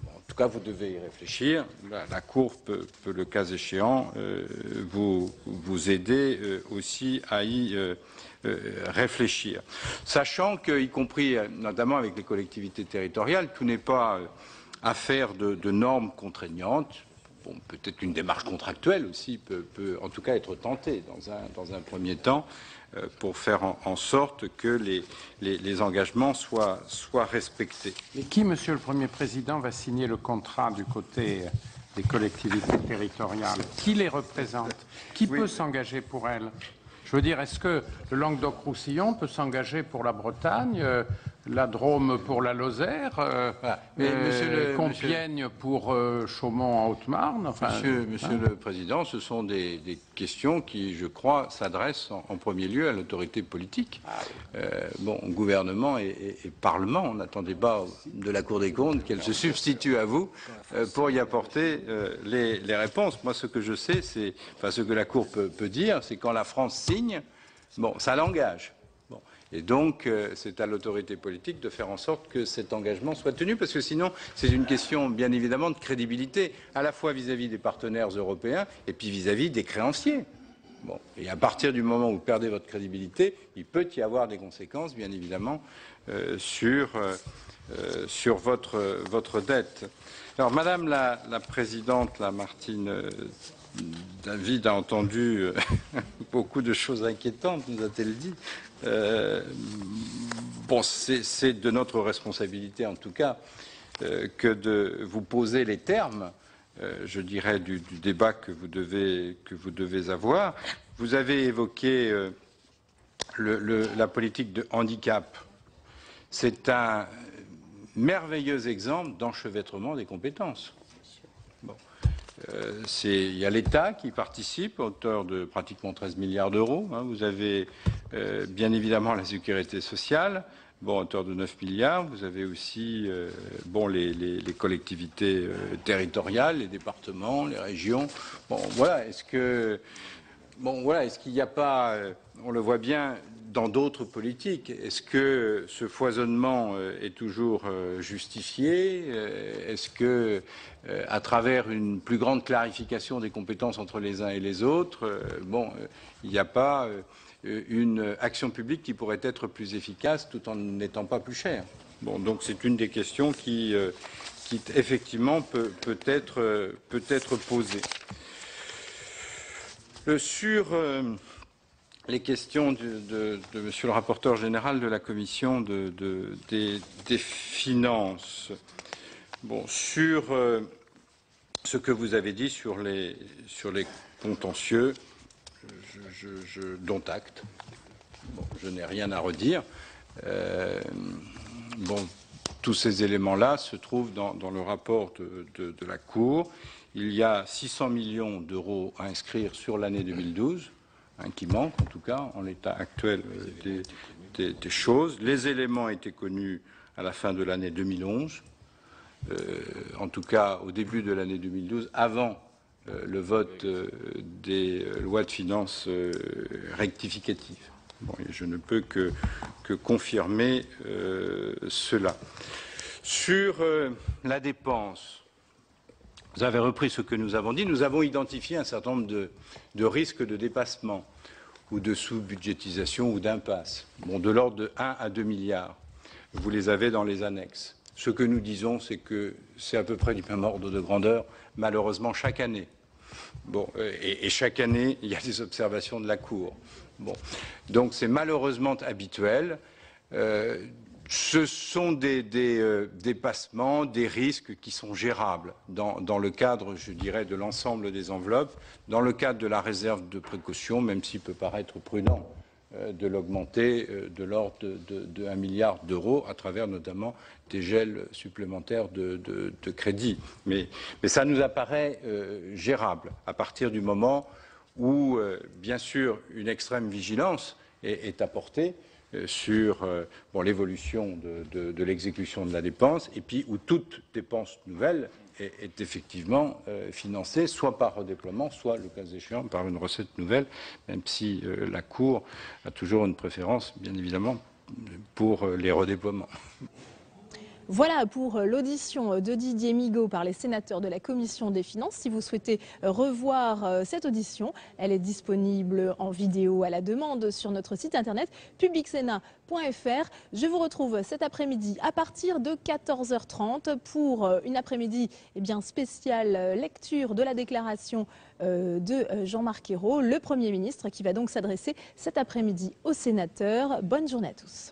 en tout cas, vous devez y réfléchir. La Cour peut le cas échéant, vous aider aussi à y réfléchir. Sachant que, y compris notamment avec les collectivités territoriales, tout n'est pas affaire de normes contraignantes. Bon, peut-être une démarche contractuelle aussi peut en tout cas être tentée dans un premier temps pour faire en sorte que les engagements soient respectés. Mais qui, Monsieur le Premier Président, va signer le contrat du côté des collectivités territoriales? Qui les représente? Qui peut s'engager pour elles? Je veux dire, est-ce que le Languedoc-Roussillon peut s'engager pour la Bretagne, la Drôme pour la Lozère, Compiègne pour Chaumont en Haute-Marne? Enfin, Monsieur le Président, ce sont des questions qui, je crois, s'adressent en premier lieu à l'autorité politique. Gouvernement et Parlement, on n'attendait pas de la Cour des comptes qu'elle se substitue à vous pour y apporter les réponses. Moi, ce que je sais, ce que la Cour peut dire, c'est quand la France signe, ça l'engage. Et donc, c'est à l'autorité politique de faire en sorte que cet engagement soit tenu, parce que sinon, c'est une question, bien évidemment, de crédibilité, à la fois vis-à-vis des partenaires européens et puis vis-à-vis des créanciers. Bon. Et à partir du moment où vous perdez votre crédibilité, il peut y avoir des conséquences, bien évidemment, sur votre dette. Alors, Madame la Présidente, Martine David a entendu beaucoup de choses inquiétantes, nous a-t-elle dit. C'est de notre responsabilité, en tout cas, que de vous poser les termes, je dirais, du débat que vous devez avoir. Vous avez évoqué la politique de handicap. C'est un merveilleux exemple d'enchevêtrement des compétences. Il y a l'État qui participe à hauteur de pratiquement 13 milliards d'euros. Vous avez bien évidemment la sécurité sociale, à hauteur de 9 milliards. Vous avez aussi les collectivités territoriales, les départements, les régions. Est-ce qu'il n'y a pas, on le voit bien, dans d'autres politiques, est-ce que ce foisonnement est toujours justifié? Est-ce que, à travers une plus grande clarification des compétences entre les uns et les autres, il n'y a pas une action publique qui pourrait être plus efficace tout en n'étant pas plus chère? Donc c'est une des questions qui effectivement peut être posée. Sur les questions de Monsieur le rapporteur général de la Commission des finances. Sur ce que vous avez dit sur les contentieux, dont acte. Je n'ai rien à redire. Tous ces éléments-là se trouvent dans le rapport de la Cour. Il y a 600 millions d'euros à inscrire sur l'année 2012. Qui manque, en tout cas, en l'état actuel des choses. Les éléments étaient connus à la fin de l'année 2011, en tout cas au début de l'année 2012, avant le vote des lois de finances rectificatives. Et je ne peux que confirmer cela. Sur la dépense, vous avez repris ce que nous avons dit. Nous avons identifié un certain nombre de risques de dépassement ou de sous-budgétisation ou d'impasse, de l'ordre de 1 à 2 milliards. Vous les avez dans les annexes. Ce que nous disons, c'est que c'est à peu près du même ordre de grandeur, malheureusement, chaque année. Et chaque année, il y a des observations de la Cour. Donc c'est malheureusement habituel. Ce sont des dépassements, des risques qui sont gérables dans le cadre, je dirais, de l'ensemble des enveloppes, dans le cadre de la réserve de précaution, même s'il peut paraître prudent de l'augmenter de l'ordre de 1 milliard d'euros à travers notamment des gels supplémentaires de crédit. Mais ça nous apparaît gérable à partir du moment où, bien sûr, une extrême vigilance est apportée sur l'évolution de l'exécution de la dépense, et puis où toute dépense nouvelle est effectivement financée soit par redéploiement, soit, le cas échéant, par une recette nouvelle, même si la Cour a toujours une préférence, bien évidemment, pour les redéploiements. Voilà pour l'audition de Didier Migaud par les sénateurs de la Commission des Finances. Si vous souhaitez revoir cette audition, elle est disponible en vidéo à la demande sur notre site internet publicsénat.fr. Je vous retrouve cet après-midi à partir de 14h30 pour une après-midi spéciale lecture de la déclaration de Jean-Marc Ayrault, le Premier ministre, qui va donc s'adresser cet après-midi aux sénateurs. Bonne journée à tous.